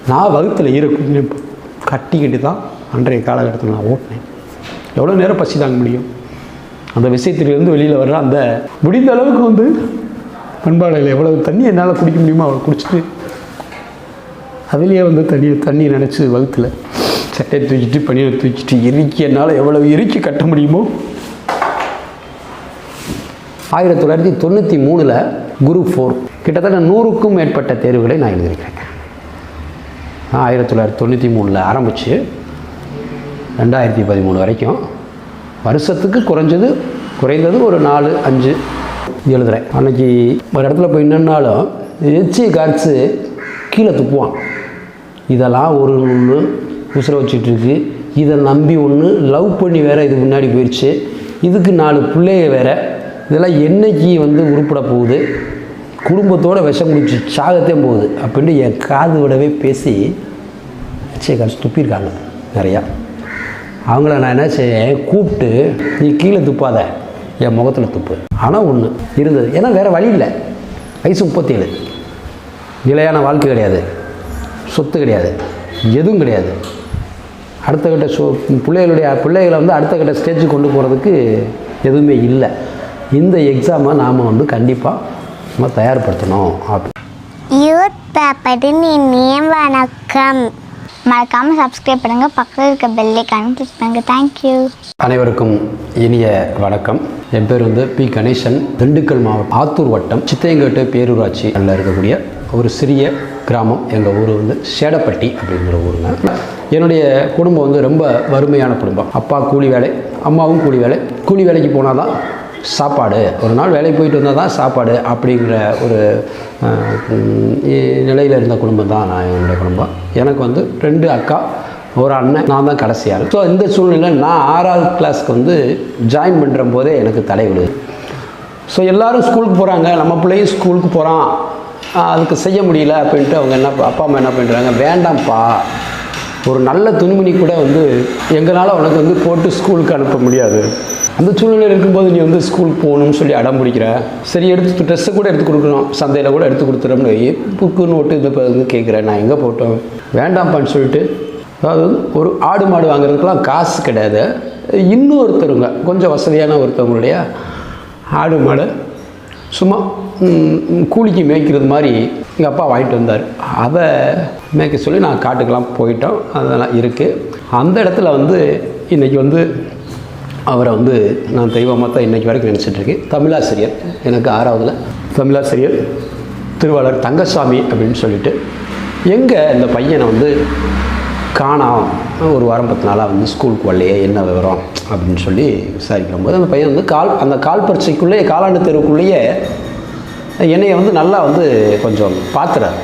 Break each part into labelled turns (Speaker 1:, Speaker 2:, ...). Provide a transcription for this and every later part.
Speaker 1: நான் வகுத்தில் இருக்கும் கட்டிக்கிட்டு தான் அன்றைய காலகட்டத்தில் நான் ஓட்டினேன். எவ்வளோ நேரம் பசி தாங்க முடியும்? அந்த விஷயத்திலிருந்து வெளியில் வர்ற அந்த முடிந்த அளவுக்கு வந்து பண்பாடையில் எவ்வளவு தண்ணி என்னால் குடிக்க முடியுமோ அவளை குடிச்சிட்டு அதுலேயே வந்து தண்ணி நினச்சி வகுத்தில் சட்டையை தூக்கிட்டு பனியை தூக்கிட்டு இறுக்கி என்னால் எவ்வளவு இறுக்கி கட்ட முடியுமோ 1993 குரூப் 4 கிட்டத்தட்ட 100க்கும் மேற்பட்ட தேர்வுகளை நான் எழுதியிருக்கிறேன். 1993 ஆரம்பித்து 2013 வரைக்கும் வருஷத்துக்கு குறைந்தது ஒரு 4-5 எழுதுகிறேன். அன்றைக்கி ஒரு இடத்துல போய் நின்னாலும் எச்சி காய்ச்சி கீழே துப்புவான். இதெல்லாம் ஒரு ஒன்று உசுரை வச்சுட்ருக்கு. இதை நம்பி ஒன்று லவ் பண்ணி வேறு இது முன்னாடி போயிடுச்சு. இதுக்கு 4 பிள்ளைங்க வேறு. இதெல்லாம் என்னைக்கு வந்து உருப்பட போகுது? குடும்பத்தோடு விஷம் குடிச்சு சாகத்தையும் போகுது அப்படின்ட்டு என் காது விடவே பேசி எச்சியை காய்ச்சி துப்பியிருக்காங்க நிறையா. அவங்கள நான் என்ன செய்ய கூப்பிட்டு நீ கீழே துப்பாத, என் முகத்தில் துப்பு. ஆனால் ஒன்று இருந்தது, ஏன்னா வேறு வழி இல்லை. வயசு 37, நிலையான வாழ்க்கை கிடையாது, சொத்து கிடையாது, எதுவும் கிடையாது. அடுத்த கட்ட பிள்ளைகளை வந்து அடுத்த கட்ட ஸ்டேஜுக்கு கொண்டு போகிறதுக்கு எதுவுமே இல்லை. இந்த எக்ஸாமை நாம் வந்து கண்டிப்பாக நம்ம தயார்படுத்தணும்.
Speaker 2: யூத் பேப்பரின் இனிய வணக்கம். மறக்காமல் சப்ஸ்கிரைப் பண்ணுங்கள், பக்கத்தில் இருக்க பெல் ஐகானை கிளிக் பண்ணுங்கள். தேங்க்யூ.
Speaker 1: அனைவருக்கும் இனிய வணக்கம். என் பேர் வந்து பி. கணேசன். திண்டுக்கல் மாவட்டம் ஆத்தூர் வட்டம் சித்தையங்கோட்டை பேரூராட்சி அதில் இருக்கக்கூடிய ஒரு சிறிய கிராமம். எங்கள் ஊர் வந்து சேடப்பட்டி அப்படிங்கிற ஊருங்க. என்னுடைய குடும்பம் வந்து ரொம்ப வறுமையான குடும்பம். அப்பா கூலி வேலை, அம்மாவும் கூலி வேலை. கூலி வேலைக்கு போனால் தான் சாப்பாடு, ஒரு நாள் வேலைக்கு போயிட்டு வந்தால் தான் சாப்பாடு அப்படிங்கிற ஒரு நிலையில் இருந்த குடும்பம் தான் என்னுடைய குடும்பம். எனக்கு வந்து 2 அக்கா, ஒரு அண்ணன், நான் தான் கடைசியாள். ஸோ இந்த சூழ்நிலை நான் 6வது கிளாஸ்க்கு வந்து ஜாயின் பண்ணுற போதே எனக்கு தலைவிடுது. ஸோ எல்லோரும் ஸ்கூலுக்கு போகிறாங்க, நம்ம பிள்ளையும் ஸ்கூலுக்கு போகிறான், அதுக்கு செய்ய முடியல அப்படின்ட்டு அவங்க அப்பா அம்மா என்ன பண்ணுறாங்க, வேண்டாம்ப்பா, ஒரு நல்ல துணிமணி கூட வந்து எங்களால் உனக்கு வந்து போட்டு ஸ்கூலுக்கு அனுப்ப முடியாது. அந்த சூழ்நிலையில் இருக்கும்போது நீ வந்து ஸ்கூலுக்கு போகணும்னு சொல்லி அடம் பிடிக்கிற. சரி, எடுத்து ட்ரெஸ்ஸை கூட எடுத்து கொடுக்கணும், சந்தையில் கூட எடுத்து கொடுத்துறோம்னு புக்கு நோட்டு இதை வந்து கேட்குறேன். நான் எங்கே போட்டோம், வேண்டாம்ப்பான்னு சொல்லிட்டு, அதாவது ஒரு ஆடு மாடு வாங்குறதுக்கெலாம் காசு கிடையாது. இன்னொருத்தருங்க கொஞ்சம் வசதியான ஒருத்தவங்களுடைய ஆடு மாடு சும்மா கூலிக்கு மேய்க்கிறது மாதிரி எங்கள் அப்பா வாங்கிட்டு வந்தார். அதை மேய்க்க சொல்லி நான் காட்டுக்கெல்லாம் போயிட்டோம். அதெல்லாம் இருக்குது. அந்த இடத்துல வந்து இன்றைக்கி வந்து அவரை வந்து நான் தெய்வமாக தான் இன்றைக்கி வரைக்கும் நினச்சிட்ருக்கேன். தமிழாசிரியர், எனக்கு 6வதுல தமிழாசிரியர் திருவாளர் தங்கசாமி அப்படின்னு சொல்லிட்டு, எங்கே இந்த பையனை வந்து காணோம், ஒரு வாரம் 10 நாளாக வந்து ஸ்கூலுக்கு வரலையே, என்ன விவரம் அப்படின்னு சொல்லி விசாரிக்கும் போது அந்த பையன் வந்து அந்த கால் பரீட்சைக்குள்ளேயே, காலாண்டு தேர்வுக்குள்ளேயே என்னையை வந்து நல்லா வந்து கொஞ்சம் பார்த்துறாரு.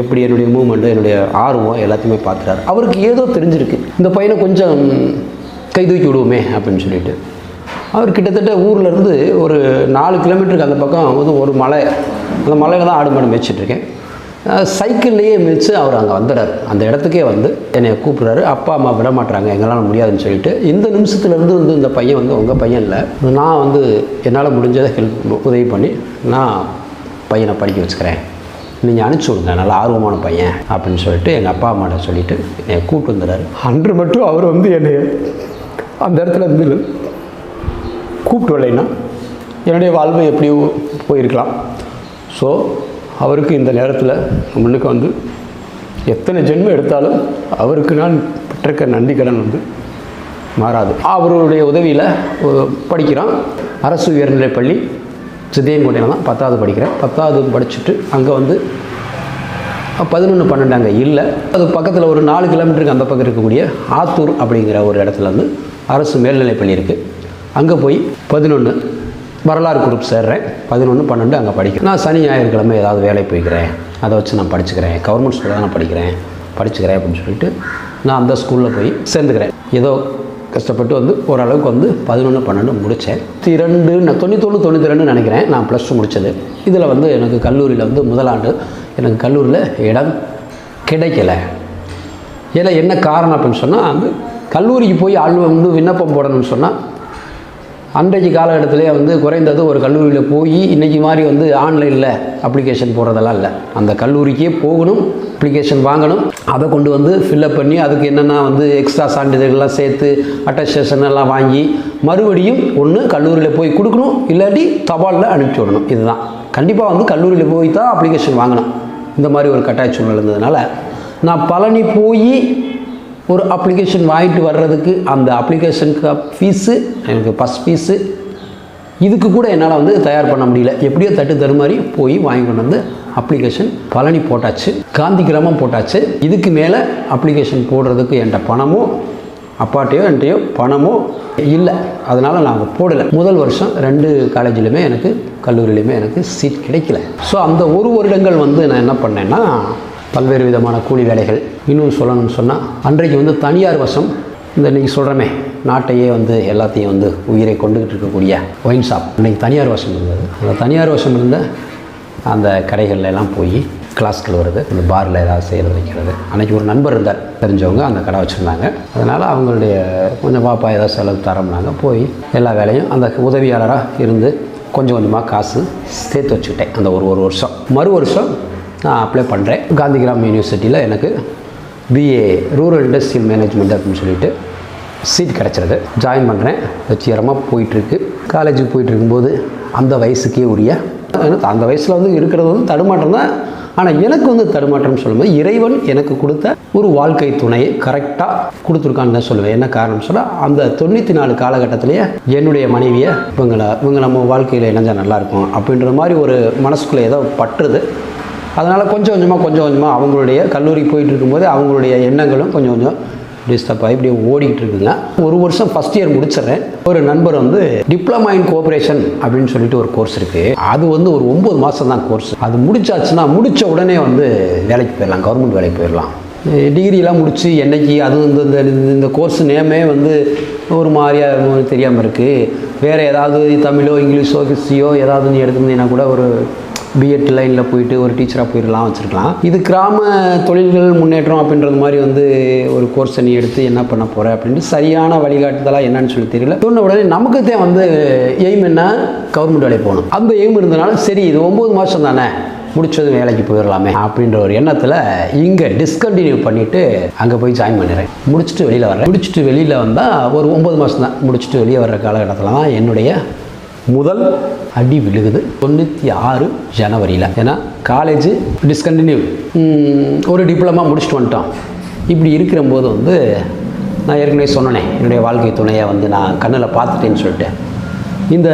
Speaker 1: எப்படி என்னுடைய மூமெண்ட்டு, என்னுடைய ஆர்வம் எல்லாத்தையுமே பார்த்துறாரு. அவருக்கு ஏதோ தெரிஞ்சிருக்கு, இந்த பையனை கொஞ்சம் கை தூக்கி விடுவோமே அப்படின்னு சொல்லிட்டு, அவர் கிட்டத்தட்ட ஊர்லேருந்து ஒரு 4 கிலோமீட்டருக்கு அந்த பக்கம் வந்து ஒரு மலை, அந்த மலையில் தான் ஆடு மாடு மேய்ச்சிட்ருக்கேன். சைக்கிள்லேயே மிதித்து அவர் அங்கே வந்துடுறார். அந்த இடத்துக்கே வந்து என்னை கூப்பிட்றாரு. அப்பா அம்மா விட மாட்டுறாங்க, எங்களால் முடியாதுன்னு சொல்லிட்டு. இந்த நிமிஷத்துலேருந்து வந்து இந்த பையன் வந்து உங்கள் பையன் இல்லை, நான் வந்து என்னால் முடிஞ்சதை உதவி பண்ணி நான் பையனை படிக்க வச்சுக்கிறேன், நீங்கள் அனுப்பிச்சி விடுங்க, நல்லா ஆர்வமான பையன் அப்படின்னு சொல்லிட்டு எங்கள் அப்பா அம்மாட்ட சொல்லிவிட்டு என்னை கூப்பிட்டு வந்துடுறாரு. அன்று மட்டும் அவர் வந்து என்னை அந்த இடத்துல இருந்து கூப்பிட்டு வரலைன்னா என்னுடைய வாழ்வை எப்படியோ போயிருக்கலாம். ஸோ அவருக்கு இந்த நேரத்தில் முன்னுக்கு வந்து எத்தனை ஜென்மம் எடுத்தாலும் அவருக்கு நான் பெற்றிருக்க நன்றி கடன் வந்து மாறாது. அவருடைய உதவியில் படிக்கிறான். அரசு உயர்நிலைப்பள்ளி சித்தையங்கோட்டையில் தான் 10வது படிக்கிறேன். 10வது படிச்சுட்டு அங்கே வந்து 11, 12 அங்கே இல்லை. அது பக்கத்தில் ஒரு 4 கிலோமீட்டருக்கு அந்த பக்கம் இருக்கக்கூடிய ஆத்தூர் அப்படிங்கிற ஒரு இடத்துல வந்து அரசு மேல்நிலைப்பள்ளி இருக்குது. அங்கே போய் 11 வரலாறு குரூப் சேர்றேன். 11, 12 அங்கே படிக்கிறேன். நான் சனி ஞாயிற்றுக்கிழமை ஏதாவது வேலை போய்க்கிறேன், அதை வச்சு நான் படிச்சுக்கிறேன், கவர்மெண்ட் ஸ்கூலில் தான் நான் படிச்சுக்கிறேன் அப்படின்னு சொல்லிட்டு நான் அந்த ஸ்கூலில் போய் சேர்ந்துக்கிறேன். ஏதோ கஷ்டப்பட்டு வந்து ஓரளவுக்கு வந்து 11, 12 முடித்தேன். 92 நினைக்கிறேன் நான் +2 முடித்தது. இதில் வந்து எனக்கு கல்லூரியில் வந்து முதலாண்டு எனக்கு கல்லூரியில் இடம் கிடைக்கலை. ஏன்னா என்ன காரணம் அப்படின்னு சொன்னால், வந்து கல்லூரிக்கு போய் வந்து விண்ணப்பம் போடணும்னு சொன்னால் அன்றைக்கு காலகட்டத்திலே வந்து குறைந்தது ஒரு கல்லூரியில் போய் இன்றைக்கி மாதிரி வந்து ஆன்லைனில் அப்ளிகேஷன் போடுறதெல்லாம் இல்லை. அந்த கல்லூரிக்கே போகணும், அப்ளிகேஷன் வாங்கணும், அதை கொண்டு வந்து ஃபில்அப் பண்ணி அதுக்கு என்னென்னா வந்து எக்ஸ்ட்ரா சான்றிதழ்கள்லாம் சேர்த்து அட்டஸ்டேஷன் எல்லாம் வாங்கி மறுபடியும் ஒன்று கல்லூரியில் போய் கொடுக்கணும், இல்லாட்டி தபாலில் அனுப்பிச்சி விடணும். இதுதான் கண்டிப்பாக வந்து கல்லூரியில் போய் தான் அப்ளிகேஷன் வாங்கணும். இந்த மாதிரி ஒரு கட்டாய சூழ்நிலை இருந்ததுனால நான் பழனி போய் ஒரு அப்ளிகேஷன் வாங்கிட்டு வர்றதுக்கு அந்த அப்ளிகேஷனுக்கு ஃபீஸு, எனக்கு பஸ் ஃபீஸு, இதுக்கு கூட என்னால் வந்து தயார் பண்ண முடியல. எப்படியோ தட்டு தருமாறி போய் வாங்கி கொண்டு வந்து அப்ளிகேஷன் பழனி போட்டாச்சு, காந்தி கிராமம் போட்டாச்சு. இதுக்கு மேலே அப்ளிகேஷன் போடுறதுக்கு என்கிட்ட பணமோ அப்பாட்டையோ என்கிட்டயோ பணமோ இல்லை. அதனால் நாங்கள் போடலை. முதல் வருஷம் 2 காலேஜிலுமே எனக்கு கல்லூரியிலையுமே எனக்கு சீட் கிடைக்கல. ஸோ அந்த 1 வருடங்கள் வந்து நான் என்ன பண்ணேன்னா பல்வேறு விதமான கூலி வேலைகள். இன்னும் சொல்லணும்னு சொன்னால் அன்றைக்கு வந்து தனியார் வசம், இந்த இன்றைக்கி சொல்கிறோமே நாட்டையே வந்து எல்லாத்தையும் வந்து உயிரை கொண்டுகிட்டு இருக்கக்கூடிய ஒயின் ஷாப், இன்றைக்கி தனியார் வசம் இருந்தது. அந்த தனியார் வசம் இருந்த அந்த கடைகளில் எல்லாம் போய் கிளாஸ்கள் வருது, இந்த பாரில் ஏதாவது செய்கிறது வைக்கிறது. அன்றைக்கி ஒரு நண்பர் இருந்தார், தெரிஞ்சவங்க, அந்த கடை வச்சுருந்தாங்க. அதனால் அவங்களுடைய கொஞ்சம் பாப்பா ஏதாவது செலவு தரோம்னாங்க. போய் எல்லா வேலையும் அந்த உதவியாளராக இருந்து கொஞ்சம் கொஞ்சமாக காசு சேர்த்து வச்சுக்கிட்டேன். அந்த ஒரு வருஷம். மறு வருஷம் நான் அப்ளை பண்ணுறேன். காந்தி கிராம் யூனிவர்சிட்டியில் எனக்கு பிஏ ரூரல் இண்டஸ்ட்ரியல் மேனேஜ்மெண்ட் அப்படின்னு சொல்லிட்டு சீட் கிடச்சிருது. ஜாயின் பண்ணுறேன். வெற்றிகரமாக போயிட்டுருக்கு. காலேஜுக்கு போயிட்டு இருக்கும்போது அந்த வயசுக்கே உரிய, அந்த வயசில் வந்து இருக்கிறது வந்து தடுமாற்றம் தான். ஆனால் எனக்கு வந்து தடுமாற்றம்னு சொல்லும்போது இறைவன் எனக்கு கொடுத்த ஒரு வாழ்க்கை துணையை கரெக்டாக கொடுத்துருக்கான்னு தான் சொல்லுவேன். என்ன காரணம் சொன்னால் அந்த 94 காலகட்டத்திலேயே என்னுடைய மனைவியை இவங்க நம்ம வாழ்க்கையில் இணைஞ்சால் நல்லாயிருக்கும் அப்படின்ற மாதிரி ஒரு மனசுக்குள்ளே ஏதோ பற்றுது. அதனால் கொஞ்சம் கொஞ்சமாக அவங்களுடைய கல்லூரிக்கு போயிட்டு இருக்கும்போது அவங்களுடைய எண்ணங்களும் கொஞ்சம் டிஸ்டர்ப் ஆகி இப்படியே ஓடிக்கிட்டு இருக்குங்க. ஒரு வருஷம் ஃபஸ்ட் இயர் முடிச்சிடுறேன். ஒரு நண்பர் வந்து டிப்ளமா இன் கோஆப்ரேஷன் அப்படின்னு சொல்லிட்டு ஒரு கோர்ஸ் இருக்குது. அது வந்து ஒரு 9 மாதம் தான் கோர்ஸ். அது முடிச்சாச்சுன்னா முடித்த உடனே வந்து வேலைக்கு போயிடலாம், கவர்மெண்ட் வேலைக்கு போயிடலாம். டிகிரிலாம் முடித்து என்னைக்கு அது இந்த கோர்ஸ் நேமே வந்து ஒரு மாதிரியாக தெரியாமல் இருக்குது. வேறு ஏதாவது தமிழோ இங்கிலீஷோ ஹிஸ்ட்ரியோ ஏதாவது நீ எடுத்துருந்தீங்கன்னா கூட ஒரு பிஎட் லைனில் போயிட்டு ஒரு டீச்சராக போயிடலாம், வச்சுருக்கலாம். இது கிராம தொழில்கள் முன்னேற்றம் அப்படின்றது மாதிரி வந்து ஒரு கோர்ஸை நீ எடுத்து என்ன பண்ண போகிற அப்படின்ட்டு சரியான வழிகாட்டுதலாக என்னன்னு சொல்லி தெரியல. சொன்ன உடனே நமக்குத்தான் வந்து எய்ம் என்ன, கவர்மெண்ட் வேலைக்கு போகணும். அந்த எய்ம் இருந்தனால சரி இது 9 மாதம் தானே, முடிச்சது வேலைக்கு போயிடலாமே அப்படின்ற ஒரு எண்ணத்தில் இங்கே டிஸ்கண்டினியூ பண்ணிவிட்டு அங்கே போய் ஜாயின் பண்ணிடுறேன். முடிச்சுட்டு வெளியில் வர்றேன். முடிச்சுட்டு வெளியில் வந்தால் ஒரு 9 மாதம் தான். முடிச்சுட்டு வெளியே வர்ற காலகட்டத்தில் தான் என்னுடைய முதல் அடி விழுகுது 96 ஜனவரியில். ஏன்னா காலேஜ் டிஸ்கண்டினியூ, ஒரு டிப்ளமா முடிச்சுட்டு வந்துட்டோம். இப்படி இருக்கிறம்போது வந்து நான் ஏற்கனவே சொன்னேன் என்னுடைய வாழ்க்கை துணையை வந்து நான் கண்ணில் பார்த்துட்டேன்னு சொல்லிட்டு இந்த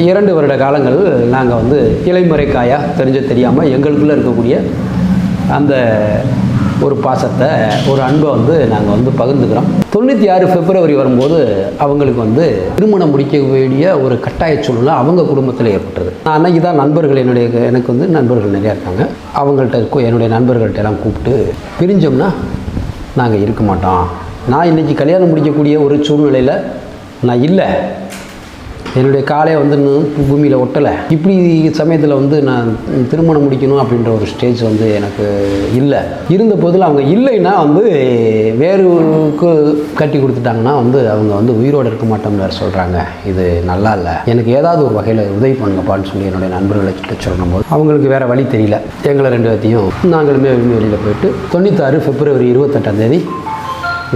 Speaker 1: 2 வருட காலங்கள் நாங்கள் வந்து இலைமுறைக்காயாக தெரியாமல் எங்களுக்குள்ளே இருக்கக்கூடிய அந்த ஒரு பாசத்தை, ஒரு அன்பை வந்து நாங்கள் வந்து பகிர்ந்துக்கிறோம். 96 பிப்ரவரி வரும்போது அவங்களுக்கு வந்து திருமணம் முடிக்க வேண்டிய ஒரு கட்டாய சூழ்நிலை அவங்க குடும்பத்தில் ஏற்பட்டது. நான் அன்னைக்கு தான் நண்பர்கள் எனக்கு வந்து நண்பர்கள் நிறையா இருக்காங்க. அவங்கள்ட்ட என்னுடைய நண்பர்கள்ட்ட எல்லாம் கூப்பிட்டு பிரிஞ்சோம்னா நாங்கள் இருக்க மாட்டோம். நான் இன்றைக்கி கல்யாணம் முடிக்கக்கூடிய ஒரு சூழ்நிலையில் நான் இல்லை. என்னுடைய காலையை வந்து பூமியில் ஒட்டலை. இப்படி சமயத்தில் வந்து நான் திருமணம் முடிக்கணும் அப்படின்ற ஒரு ஸ்டேஜ் வந்து எனக்கு இல்லை. இருந்த போதில் அவங்க இல்லைன்னா வந்து வேறுக்கு கட்டி கொடுத்துட்டாங்கன்னா வந்து அவங்க வந்து உயிரோடு இருக்க மாட்டோம்னு வேறு சொல்கிறாங்க. இது நல்லா இல்லை, எனக்கு ஏதாவது ஒரு வகையில் உதவி பண்ணுங்கப்பான்னு சொல்லி என்னுடைய நண்பர்களை சொல்லும் போது அவங்களுக்கு வேறு வழி தெரியல. எங்களை 2 பேர்த்தையும் நாங்களுமே வெளியில் போயிட்டு 96 பிப்ரவரி 28ஆம்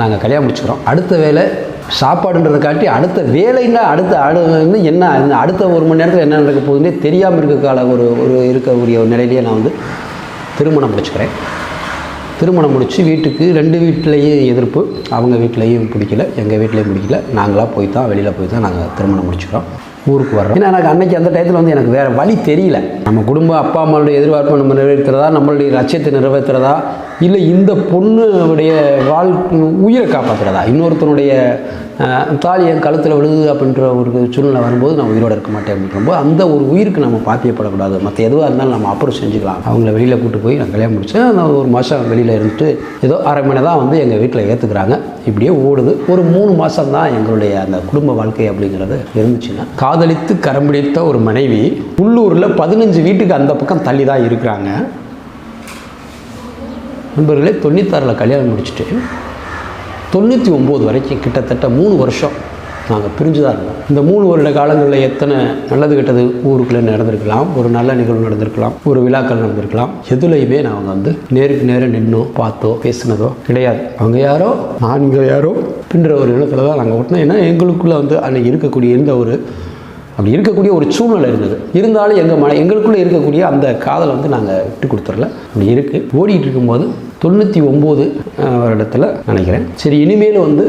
Speaker 1: நாங்கள் கல்யாணம் முடிச்சுக்கிறோம். அடுத்த வேலை சாப்பாடுன்றதை காட்டி அடுத்த வேலைன்னா என்ன அடுத்த 1 மணி நேரத்தில் என்ன நடக்க போகுதுன்னே தெரியாமல் இருக்கக்கால இருக்கக்கூடிய ஒரு நிலையிலேயே நான் வந்து திருமணம் முடிச்சுக்கிறேன். திருமணம் முடித்து வீட்டுக்கு 2 வீட்லேயும் எதிர்ப்பு. அவங்க வீட்லேயும் பிடிக்கல, எங்கள் வீட்லேயும் பிடிக்கல. நாங்களாக வெளியில் போய் தான் நாங்கள் திருமணம் முடிச்சுக்கிறோம். ஊருக்கு வர்றோம். ஏன்னா எனக்கு அன்றைக்கி அந்த டயத்தில் வந்து எனக்கு வேறு வழி தெரியல. நம்ம குடும்பம் அப்பா அம்மாவுடைய எதிர்பார்ப்பை நம்ம நிறைவேற்றுறதா, நம்மளுடைய லட்சியத்தை நிறைவேற்றுறதா, இல்லை இந்த பொண்ணுடைய உயிரை காப்பாற்றுறதா, இன்னொருத்தனுடைய தாலி என் கழுத்தில் விழுது அப்படின்ற ஒரு சூழ்நிலை வரும்போது நான் உயிரோடு இருக்க மாட்டேன் அப்படின்றப்போ அந்த ஒரு உயிருக்கு நம்ம பாத்தியப்படக்கூடாது. மற்ற எதுவாக இருந்தாலும் நம்ம அப்புறம் செஞ்சுக்கலாம். அவங்கள வெளியில் கூப்பிட்டு போய் நான் கல்யாணம் முடித்தேன். அந்த 1 மாதம் வெளியில் இருந்துட்டு ஏதோ அரை மணி தான் வந்து எங்கள் வீட்டில் ஏற்றுக்கிறாங்க. இப்படியே ஓடுது. ஒரு 3 மாதம் தான் எங்களுடைய அந்த குடும்ப வாழ்க்கை அப்படிங்கிறது இருந்துச்சுன்னா, காதலித்து கரம் பிடித்த ஒரு மனைவி உள்ளூரில் 15 வீட்டுக்கு அந்த பக்கம் தள்ளி தான் இருக்கிறாங்க. நண்பர்களே, 96 கல்யாணம் முடிச்சுட்டு 99 வரைக்கும் கிட்டத்தட்ட 3 வருஷம் நாங்கள் பிரிஞ்சு தான் இருந்தோம். இந்த 3 வருட காலங்களில் எத்தனை நல்லது கெட்டது ஊருக்குள்ளே நடந்திருக்கலாம், ஒரு நல்ல நிகழ்வு நடந்திருக்கலாம், ஒரு விழாக்கள் நடந்திருக்கலாம். எதுலையுமே நாங்கள் வந்து நேருக்கு நேரம் நின்னோ பார்த்தோ பேசினதோ கிடையாது. அவங்க யாரோ நாங்கள் யாரோ அப்படின்ற ஒரு இடத்துல தான் நாங்கள் ஓட்டினோம். ஏன்னா எங்களுக்குள்ளே வந்து அன்றைக்கி இருக்கக்கூடிய அப்படி இருக்கக்கூடிய ஒரு சூழ்நிலை இருந்தது. இருந்தாலும் எங்களுக்குள்ளே இருக்கக்கூடிய அந்த காதலை வந்து நாங்கள் விட்டு கொடுத்துடல. அப்படி இருக்குது. ஓடிட்டு இருக்கும்போது 99 வருடத்தில் நினைக்கிறேன், சரி இனிமேல் வந்து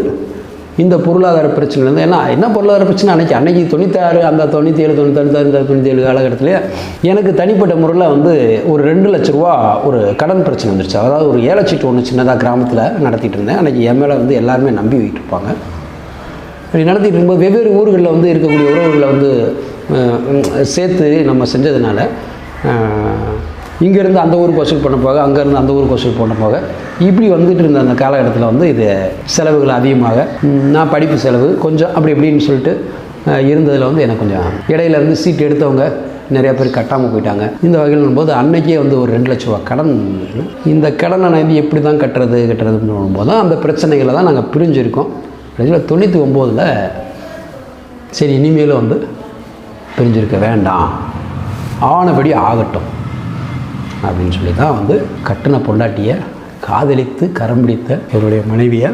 Speaker 1: இந்த பொருளாதார பிரச்சனைலேருந்து, ஏன்னா என்ன பொருளாதார பிரச்சனை அன்னைக்கு 96 அந்த 97 96 இந்த 97 காலகட்டத்திலே எனக்கு தனிப்பட்ட முறையில் வந்து ஒரு 2 லட்ச ரூபா ஒரு கடன் பிரச்சனை வந்துருச்சு. அதாவது ஒரு ஏலச்சீட்டு ஒன்று சின்னதாக கிராமத்தில் நடத்திட்டு இருந்தேன். அன்றைக்கி என் மேலே வந்து எல்லாருமே நம்பி வைக்கிட்டு இருப்பாங்க. அப்படி நடத்திட்டு இருக்கும்போது வெவ்வேறு ஊர்களில் வந்து இருக்கக்கூடிய உறவுகளை வந்து சேர்த்து நம்ம செஞ்சதுனால இங்கேருந்து அந்த ஊருக்கு வசூல் பண்ண போக, அங்கேருந்து அந்த ஊருக்கு வசூல் பண்ண போக, இப்படி வந்துட்டு இருந்த அந்த காலகட்டத்தில் வந்து இது செலவுகள் அதிகமாக, நான் படிப்பு செலவு கொஞ்சம் அப்படி இப்படின்னு சொல்லிட்டு இருந்ததில் வந்து எனக்கு கொஞ்சம் இடையில இருந்து சீட் எடுத்தவங்க நிறையா பேர் கட்டாமல் போயிட்டாங்க. இந்த வகையில் போது அன்னைக்கே வந்து ஒரு 2 லட்ச ரூபா கடன். இந்த கடனை நான் வந்து எப்படி தான் கட்டுறதுன்னு போது தான் அந்த பிரச்சனைகளை தான் நாங்கள் பிரிஞ்சிருக்கோம். 99 சரி இனிமேலும் வந்து பிரிஞ்சிருக்க வேண்டாம், ஆனபடி ஆகட்டும் அப்படின்னு சொல்லி தான் வந்து கட்டின பொண்டாட்டியை காதலித்து கரம் பிடித்த என்னுடைய மனைவியை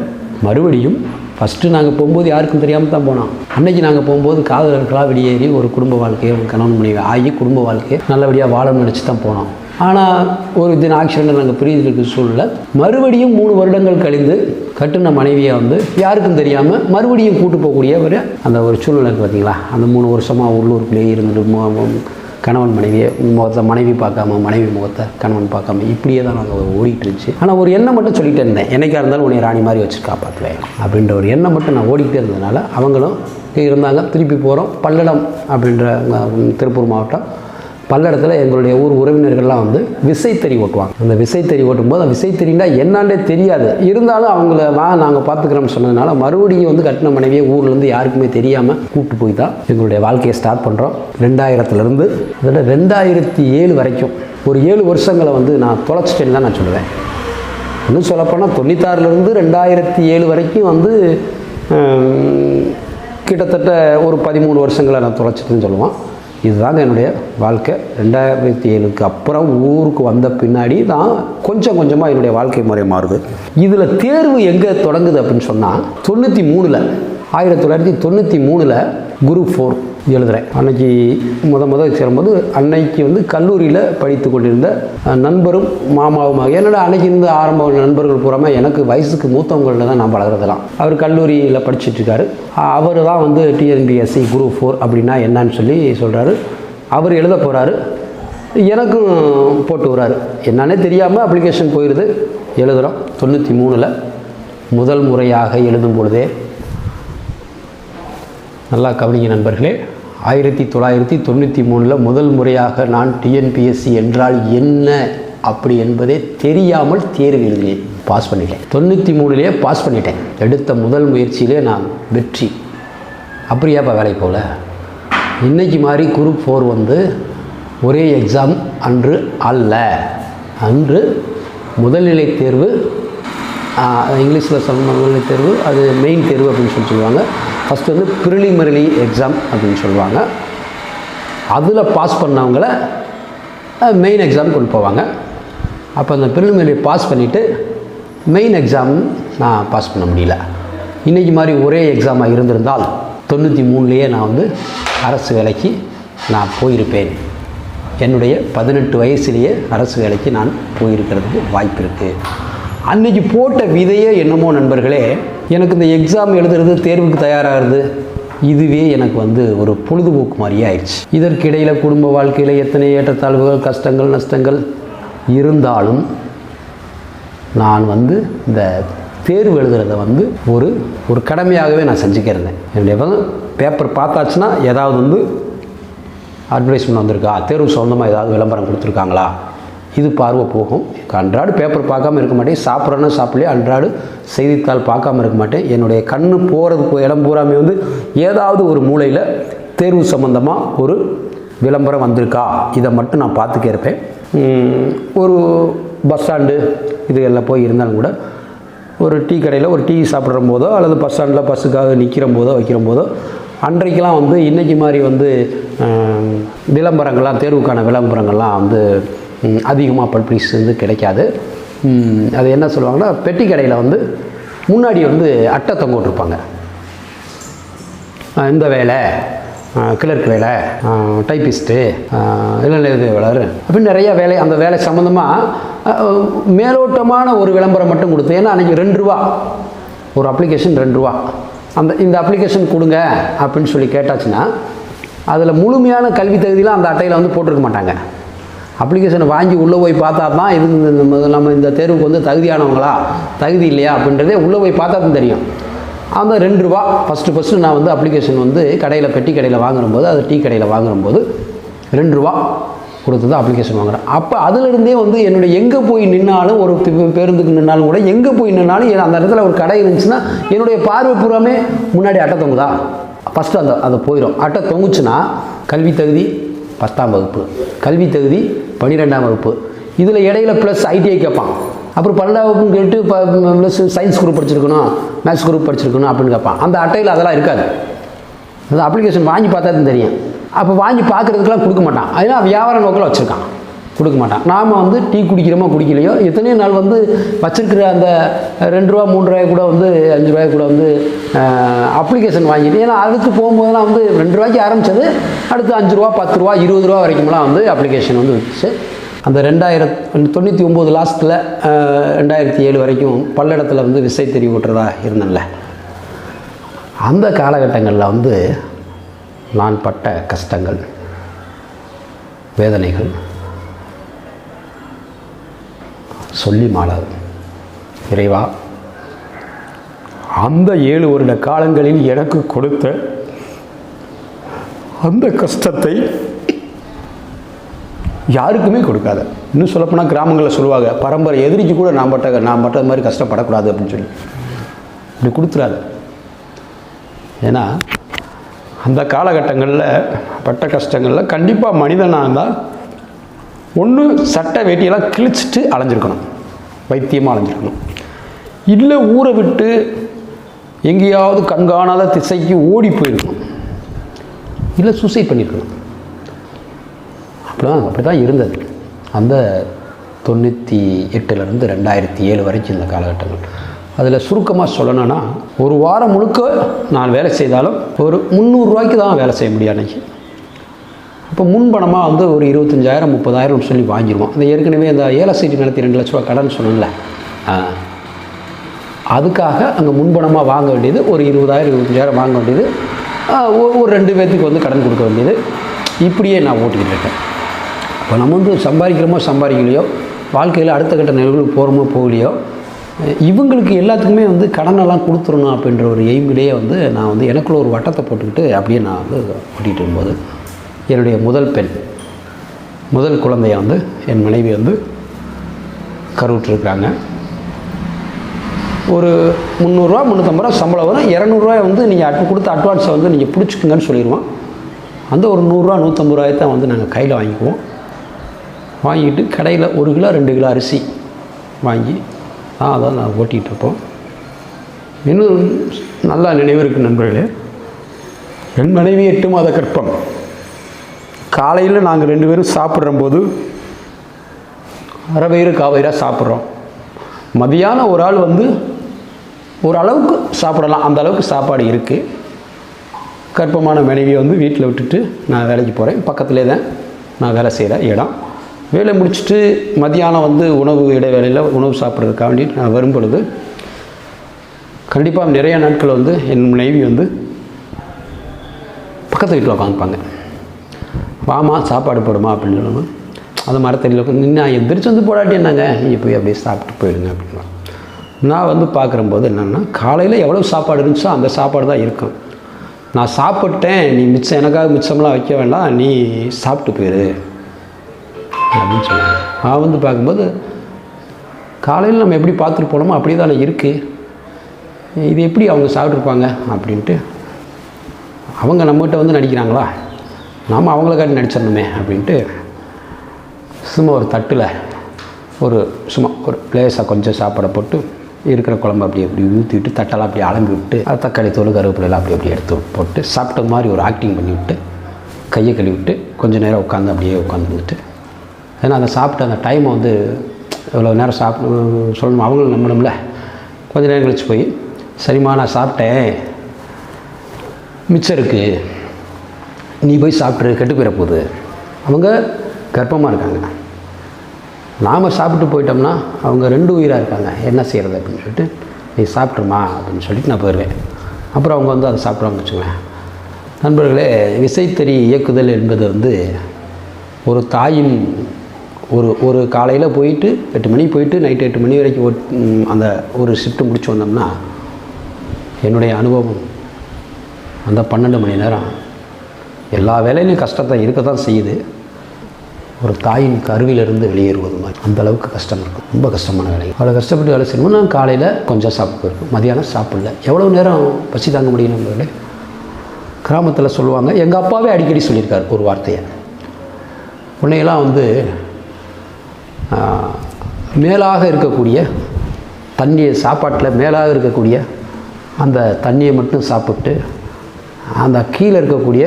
Speaker 1: மறுபடியும் ஃபஸ்ட்டு நாங்கள் போகும்போது யாருக்கும் தெரியாமல் தான் போனோம். அன்றைக்கி நாங்கள் போகும்போது காதலர்களாக வெளியேறி ஒரு குடும்ப வாழ்க்கையை ஒரு கணவன் மனைவி ஆகி குடும்ப வாழ்க்கையை நல்லபடியாக வாழணும்னு நினச்சி தான் போனோம். ஆனால் ஒரு தின ஆக்சிடென்ட் நாங்கள் பிரிஞ்சிருக்க சூழலை மறுபடியும் 3 வருடங்கள் கழிந்து கட்டின மனைவியை வந்து யாருக்கும் தெரியாமல் மறுபடியும் கூட்டு போகக்கூடிய அந்த ஒரு சூழ்நிலை பார்த்தீங்களா. அந்த 3 வருஷமாக உள்ளூருக்குள்ளேயே இருந்துட்டு கணவன் மனைவியை முகத்தை மனைவி பார்க்காம, மனைவி முகத்தை கணவன் பார்க்காம, இப்படியே தான் நாங்கள் ஓடிட்டு இருந்துச்சு. ஆனால் ஒரு எண்ணம் மட்டும் சொல்லிகிட்டே இருந்தேன், என்னைக்காக இருந்தாலும் உன்னை ராணி மாதிரி வச்சு காப்பாற்றுவேன் அப்படின்ற ஒரு எண்ணம் மட்டும் நான் ஓடிக்கிட்டே இருந்ததுனால அவங்களும் இருந்தாங்க. திருப்பி போகிறோம் பல்லடம் அப்படின்ற திருப்பூர் மாவட்டம் பல்லடத்தில் எங்களுடைய ஊர் உறவினர்கள்லாம் வந்து விசைத்தறி ஓட்டுவாங்க. அந்த விசைத்தறி ஓட்டும்போது அந்த விசைத்தறின்னா என்னாண்டே தெரியாது. இருந்தாலும் அவங்கள நாங்கள் பார்த்துக்கிறோம்னு சொன்னதுனால மறுபடியும் வந்து கட்டின மனைவியை ஊர்லேருந்து யாருக்குமே தெரியாமல் கூப்பிட்டு போய் தான் எங்களுடைய வாழ்க்கையை ஸ்டார்ட் பண்ணுறோம். 2000லேருந்து அதோட 2007 வரைக்கும் ஒரு 7 வருஷங்களை வந்து நான் தொலைச்சிட்டேன்னு தான் நான் சொல்லுவேன். இன்னும் சொல்லப்போனால் 96லேருந்து 2007 வரைக்கும் வந்து கிட்டத்தட்ட ஒரு 13 வருஷங்களை நான் தொலைச்சிட்டுன்னு சொல்லுவான். இதுதாங்க என்னுடைய வாழ்க்கை. 2007க்கு அப்புறம் ஊருக்கு வந்த பின்னாடி தான் கொஞ்சம் கொஞ்சமாக என்னுடைய வாழ்க்கை முறை மாறுது. இதில் தேர்வு எங்கே தொடங்குது அப்படின்னு சொன்னால் 1993 குரூப் 4 எழுதுகிறேன். அன்னைக்கு முதல் சேரும்போது அன்னைக்கு வந்து கல்லூரியில் படித்து கொண்டிருந்த நண்பரும் மாமாவுமாக, என்னோட அன்னைக்கு இருந்த ஆரம்ப நண்பர்கள் பூராமல் எனக்கு வயசுக்கு மூத்தவங்களில் தான் நான் பழகிறதெல்லாம். அவர் கல்லூரியில் படிச்சுட்ருக்காரு. அவர் தான் வந்து டிஎன்பிஎஸ்சி குரூப் 4 அப்படின்னா என்னன்னு சொல்லி சொல்கிறாரு. அவர் எழுத போகிறாரு, எனக்கும் போட்டு வர்றாரு. என்னன்னே தெரியாமல் அப்ளிகேஷன் போயிடுது, எழுதுகிறோம். 93 முதல் முறையாக எழுதும் பொழுதே நல்லா கவனிங்க நண்பர்களே, 1993 முதல் முறையாக நான் டிஎன்பிஎஸ்சி என்றால் என்ன அப்படி என்பதே தெரியாமல் தேர்வு எழுதினேன். பாஸ் பண்ணிட்டேன். 93 பாஸ் பண்ணிட்டேன். எடுத்த முதல் முயற்சியிலே நான் வெற்றி. அப்படியாப்பா வேலைக்கு போகல. இன்றைக்கி மாதிரி குரூப் 4 வந்து ஒரே எக்ஸாம் அன்று அல்ல. அன்று முதல்நிலை தேர்வு, இங்கிலீஷில் சொல்லணும் முதல்நிலை தேர்வு, அது மெயின் தேர்வு அப்படின்னு சொல்லுவாங்க. ஃபஸ்ட்டு வந்து ப்ரிலிமினரி எக்ஸாம் அப்படின்னு சொல்லுவாங்க. அதில் பாஸ் பண்ணவங்கள மெயின் எக்ஸாம் கொண்டு போவாங்க. அப்போ அந்த ப்ரிலிமினரி பாஸ் பண்ணிவிட்டு மெயின் எக்ஸாம் நான் பாஸ் பண்ண முடியல. இன்றைக்கி மாதிரி ஒரே எக்ஸாமாக இருந்திருந்தால் 93 நான் வந்து அரசு வேலைக்கு நான் போயிருப்பேன். என்னுடைய 18 வயசுலேயே அரசு வேலைக்கு நான் போயிருக்கிறதுக்கு வாய்ப்பு இருக்குது. அன்றைக்கி போட்ட விதையே என்னமோ நண்பர்களே, எனக்கு இந்த எக்ஸாம் எழுதுறது, தேர்வுக்கு தயாராகிறது, இதுவே எனக்கு வந்து ஒரு பொழுதுபோக்கு மாதிரியே ஆயிடுச்சு. இதற்கிடையில் குடும்ப வாழ்க்கையில் எத்தனை ஏற்றத்தாழ்வுகள், கஷ்டங்கள், நஷ்டங்கள் இருந்தாலும் நான் வந்து இந்த தேர்வு எழுதுறதை வந்து ஒரு கடமையாகவே நான் செஞ்சுக்கிறேன். என்னுடைய பேப்பர் பார்த்தாச்சுன்னா ஏதாவது வந்து அட்வர்டைஸ்மெண்ட் வந்திருக்கா, தேர்வு சொந்தமாக ஏதாவது விளம்பரம் கொடுத்துருக்காங்களா, இது பார்வை போகும். அன்றாடு பேப்பர் பார்க்காம இருக்க மாட்டேன். சாப்பிட்றேன்னா சாப்பிட்லையே அன்றாடு செய்தித்தாள் பார்க்காம இருக்க மாட்டேன். என்னுடைய கண்ணு போகிறதுக்கு இடம் பூராமே வந்து ஏதாவது ஒரு மூலையில் தேர்வு சம்மந்தமாக ஒரு விளம்பரம் வந்திருக்கா, இதை மட்டும் நான் பார்த்துக்கே இருப்பேன். ஒரு பஸ் ஸ்டாண்டு இது எல்லாம் போய் இருந்தாலும் கூட ஒரு டீ கடையில் ஒரு டீ சாப்பிட்ற போதோ அல்லது பஸ் ஸ்டாண்டில் பஸ்ஸுக்காக நிற்கிற போதோ வைக்கிற போதோ அன்றைக்கெலாம் வந்து இன்றைக்கி மாதிரி வந்து விளம்பரங்கள்லாம் தேர்வுக்கான விளம்பரங்கள்லாம் வந்து அதிகமாக பப்ளிஷ் வந்து கிடைக்காது. அது என்ன சொல்லுவாங்கன்னா, பெட்டி கடையில் வந்து முன்னாடி வந்து அட்டை தொங்க விட்டுருப்பாங்க. இந்த வேலை, கிளர்க் வேலை, டைப்பிஸ்ட்டு, இளநிலை அப்படின்னு நிறையா வேலை, அந்த வேலை சம்மந்தமாக மேலோட்டமான ஒரு விளம்பரம் மட்டும் கொடுத்து, ஏன்னா அன்றைக்கி 2 ரூபா ஒரு அப்ளிகேஷன், 2 ரூபா. இந்த அப்ளிகேஷன் கொடுங்க அப்படின்னு சொல்லி கேட்டாச்சுன்னா அதில் முழுமையான கல்வி தகுதியெலாம் அந்த அட்டையில் வந்து போட்டிருக்க மாட்டாங்க. அப்ளிகேஷனை வாங்கி உள்ளே போய் பார்த்தா தான் இது நம்ம இந்த தேர்வுக்கு வந்து தகுதியானவங்களா தகுதி இல்லையா அப்படின்றதே உள்ளே போய் பார்த்தா தான் தெரியும். அந்த 2 ரூபா ஃபஸ்ட்டு நான் வந்து அப்ளிகேஷன் வந்து கடையில் பெட்டி கடையில் வாங்கும்போது, அது டீ கடையில் வாங்கும்போது 2 ரூபா கொடுத்து தான் அப்ளிகேஷன் வாங்குகிறேன். அப்போ அதிலிருந்தே வந்து என்னுடைய எங்கே போய் நின்னாலும், ஒரு பேருந்துக்கு நின்னாலும் கூட எங்கே போய் நின்னாலும் அந்த இடத்துல ஒரு கடை இருந்துச்சுன்னா என்னுடைய பார்வை பூராமே முன்னாடி அட்டை தொங்குதா, ஃபஸ்ட்டு அது போயிடும். அட்டை தொங்குச்சுன்னா கல்வி தகுதி 10ஆம் வகுப்பு, கல்வி தகுதி 12ஆம் வகுப்பு, இதில் இடையில ப்ளஸ் ஐடிஐ கேட்பான். அப்புறம் 12ஆம் வகுப்புன்னு கேட்டு ப்ளஸ் சயின்ஸ் குரூப் படிச்சிருக்கணும், மேத்ஸ் குரூப் படிச்சிருக்கணும் அப்படின்னு கேட்பான். அந்த அட்டையில் அதெல்லாம் இருக்காது. அந்த அப்ளிகேஷன் வாங்கி பார்த்தா தான் தெரியும். அப்போ வாங்கி பார்க்குறதுக்கெலாம் கொடுக்க மாட்டான். அதனால் வியாபார நோக்கில் வச்சுருக்கான், கொடுக்க மாட்டான். நாம் வந்து டீ குடிக்கிறோமோ குடிக்கலையோ எத்தனையோ நாள் வந்து வச்சுருக்கிற அந்த 2 ரூபா 3 ரூபாய் கூட வந்து 5 ரூபாய் கூட வந்து அப்ளிகேஷன் வாங்கிட்டு, ஏன்னா அதுக்கு போகும்போதெல்லாம் வந்து 2 ரூபாய்க்கு ஆரம்பித்தது, அடுத்து 5 ரூபா 10 ரூபா 20 ரூபா வரைக்கும்லாம் வந்து அப்ளிகேஷன் வந்து வந்துச்சு. அந்த 1999 லாஸ்ட்டில் 2007 வரைக்கும் பல்லடத்தில் வந்து விசை தெரிவு ஓட்டுறதா இருந்தேன்ல, அந்த காலகட்டங்களில் வந்து நான் பட்ட கஷ்டங்கள், வேதனைகள் சொல்லி மாளாது. இறைவா, அந்த 7 வருட காலங்களில் எனக்கு கொடுத்த அந்த கஷ்டத்தை யாருக்குமே கொடுக்காத. இன்னும் சொல்லப்போனால் கிராமங்களில் சொல்லுவாங்க, பரம்பரை எதிரிக்கு கூட நான் பட்ட மாதிரி கஷ்டப்படக்கூடாது அப்படின்னு சொல்லி இப்படி கொடுத்துறாது. ஏன்னா அந்த காலகட்டங்களில் பட்ட கஷ்டங்களில் கண்டிப்பாக மனிதனாக இருந்தால் ஒன்று சட்டை வேட்டியெல்லாம் கிழிச்சிட்டு அலைஞ்சிருக்கணும், வைத்தியமாக அலைஞ்சிருக்கணும். இல்லை ஊரை விட்டு எங்கேயாவது கண்காணாத திசைக்கு ஓடி போயிருக்கணும், இல்லை சூசைட் பண்ணியிருக்கணும். அப்படி தான் இருந்தது அந்த 98லேருந்து 2007 வரைக்கும் இந்த காலகட்டங்கள். அதில் சுருக்கமாக சொல்லணும்னா, ஒரு வாரம் முழுக்க நான் வேலை செய்தாலும் ஒரு 300 ரூபாய்க்கு தான் வேலை செய்ய முடியும் அன்றைக்கி. இப்போ முன்பணமாக வந்து ஒரு 25,000 30,000 சொல்லி வாங்கிடுவோம். அந்த ஏற்கனவே அந்த ஏல சீட்டு நடத்தி 2 லட்ச ரூபா கடன் சொன்னேன்ல, அதுக்காக அங்கே முன்பணமாக வாங்க வேண்டியது ஒரு 20,000 25,000 வாங்க வேண்டியது, ஒரு 2 பேர்த்துக்கு வந்து கடன் கொடுக்க வேண்டியது, இப்படியே நான் ஓட்டிக்கிட்டு இருக்கேன். இப்போ நம்ம வந்து சம்பாதிக்கலையோ, வாழ்க்கையில் அடுத்த கட்ட நிலைகளுக்கு போகிறோமோ போகலையோ, இவங்களுக்கு எல்லாத்துக்குமே வந்து கடனெல்லாம் கொடுத்துடணும் அப்படின்ற ஒரு எய்மிலேயே வந்து நான் வந்து எனக்குள்ள ஒரு வட்டத்தை போட்டுக்கிட்டு அப்படியே நான் வந்து ஓட்டிகிட்டு இருக்கும்போது, என்னுடைய முதல் குழந்தைய வந்து என் மனைவி வந்து கருவுற்றிருக்கிறாங்க. ஒரு 300 ரூபா 350 ரூபா சம்பளம் வரும். 200 ரூபாய் வந்து நீங்கள் கொடுத்த அட்வான்ஸை வந்து நீங்கள் பிடிச்சிக்குங்கன்னு சொல்லிடுவோம். அந்த ஒரு 100 ரூபா 150 ரூபாயை தான் வந்து நாங்கள் கையில் வாங்கிக்குவோம். வாங்கிட்டு கடையில் 1 கிலோ 2 கிலோ அரிசி வாங்கி அதான் நான் ஓட்டிகிட்ருப்போம். இன்னும் நல்லா நினைவு இருக்குது நண்பர்களே, என் மனைவி 8 மாத கர்ப்பம். காலையில் நாங்கள் 2 பேரும் சாப்பிட்றம்போது அரை வயிறு காவயிறாக சாப்பிட்றோம். மதியானம் ஒரு ஆள் வந்து ஓரளவுக்கு சாப்பிடலாம், அந்த அளவுக்கு சாப்பாடு இருக்குது. கர்ப்பமான மனைவியை வந்து வீட்டில் விட்டுட்டு நான் வேலைக்கு போகிறேன். பக்கத்துலேயே தான் நான் வேலை செய்கிற இடம். வேலை முடிச்சுட்டு மதியானம் வந்து உணவு இடைவேளையில் உணவு சாப்பிட்றதுக்காக வேண்டி நான் வரும் பொழுது கண்டிப்பாக நிறைய நாட்கள் வந்து என் மனைவி வந்து பக்கத்து வீட்டில் உட்காந்துப்பாங்க. வாமா சாப்பாடு போடுமா அப்படின்னு சொல்லணும். அந்த மரத்தடியில் உட்காந்து நான் எந்திரிச்சு வந்து போடாட்டி என்னங்க, நீங்கள் போய் அப்படியே சாப்பிட்டு போயிடுங்க அப்படின்னா. நான் வந்து பார்க்குறம்போது என்னென்னா, காலையில் எவ்வளோ சாப்பாடு இருந்துச்சோ அந்த சாப்பாடு தான் இருக்கும். நான் சாப்பிட்டேன், நீ மிச்சம் எனக்காக மிச்சம்லாம் வைக்க வேண்டாம், நீ சாப்பிட்டு போயிடு அப்படின்னு சொல்லுவாங்க. நான் வந்து பார்க்கும்போது காலையில் நம்ம எப்படி பார்த்துட்டு போனோமோ அப்படி தானே இருக்குது, இது எப்படி அவங்க சாப்பிட்ருப்பாங்க அப்படின்ட்டு. அவங்க நம்மகிட்ட வந்து நடிக்கிறாங்களா, நாம் அவங்கள காட்டி நடிச்சிடணுமே அப்படின்ட்டு சும்மா ஒரு தட்டில் சும்மா ஒரு லேசாக கொஞ்சம் சாப்பாடை போட்டு இருக்கிற குழம்பு அப்படி ஊற்றிவிட்டு தட்டெல்லாம் அப்படி அலம்பி விட்டு அது தக்காளி தோல் கருவேப்பிலையெல்லாம் அப்படி எடுத்து போட்டு சாப்பிட்ட மாதிரி ஒரு ஆக்டிங் பண்ணி விட்டு கையை கழுவி விட்டு கொஞ்சம் நேரம் அப்படியே உட்காந்துருந்துட்டு ஏன்னா அதை சாப்பிட்டு அந்த டைமை வந்து இவ்வளோ நேரம் சொல்லணும் அவங்களும் நம்பணும்ல. கொஞ்சம் நேரம் கழிச்சு போய் சரிம்மா நான் சாப்பிட்டேன், மிச்சம் இருக்குது, நீ போய் சாப்பிட்ரு, கெட்டு போயிட போகுது. அவங்க கர்ப்பமாக இருக்காங்க, நாம் சாப்பிட்டு போயிட்டோம்னா அவங்க 2 உயிராக இருக்காங்க, என்ன செய்கிறது அப்படின்னு சொல்லிட்டு நீ சாப்பிட்ருமா அப்படின்னு சொல்லிட்டு நான் போயிடுவேன். அப்புறம் அவங்க வந்து அதை சாப்பிட்றாங்க வச்சுக்குவேன். நண்பர்களே, விசைத்தறி இயக்குதல் என்பது வந்து ஒரு தாயின் ஒரு காலையில் போயிட்டு 8 மணிக்கு போயிட்டு நைட்டு 8 மணி வரைக்கும் அந்த ஒரு ஷிஃப்ட்டு முடிச்சு வந்தோம்னா என்னுடைய அனுபவம் அந்த 12 மணி நேரம் எல்லா வேலையிலையும் கஷ்டத்தை இருக்க தான் செய்யுது. ஒரு தாயின் கருவிலிருந்து வெளியேறுவது மாதிரி அந்தளவுக்கு கஷ்டம் இருக்கும். ரொம்ப கஷ்டமான வேலை. அவ்வளோ கஷ்டப்பட்டு வேலை செய்யணும். நான் காலையில் கொஞ்சம் சாப்பிட்டு இருக்கும், மதியானம் சாப்பிடல. எவ்வளோ நேரம் பசி தாங்க முடியும் நண்பர்களே? கிராமத்தில் சொல்லுவாங்க, எங்கள் அப்பாவே அடிக்கடி சொல்லியிருக்காரு ஒரு வார்த்தையை. உன்னையெல்லாம் வந்து மேலாக இருக்கக்கூடிய தண்ணியை சாப்பாட்டில் மேலாக இருக்கக்கூடிய அந்த தண்ணியை மட்டும் சாப்பிட்டு அந்த கீழே இருக்கக்கூடிய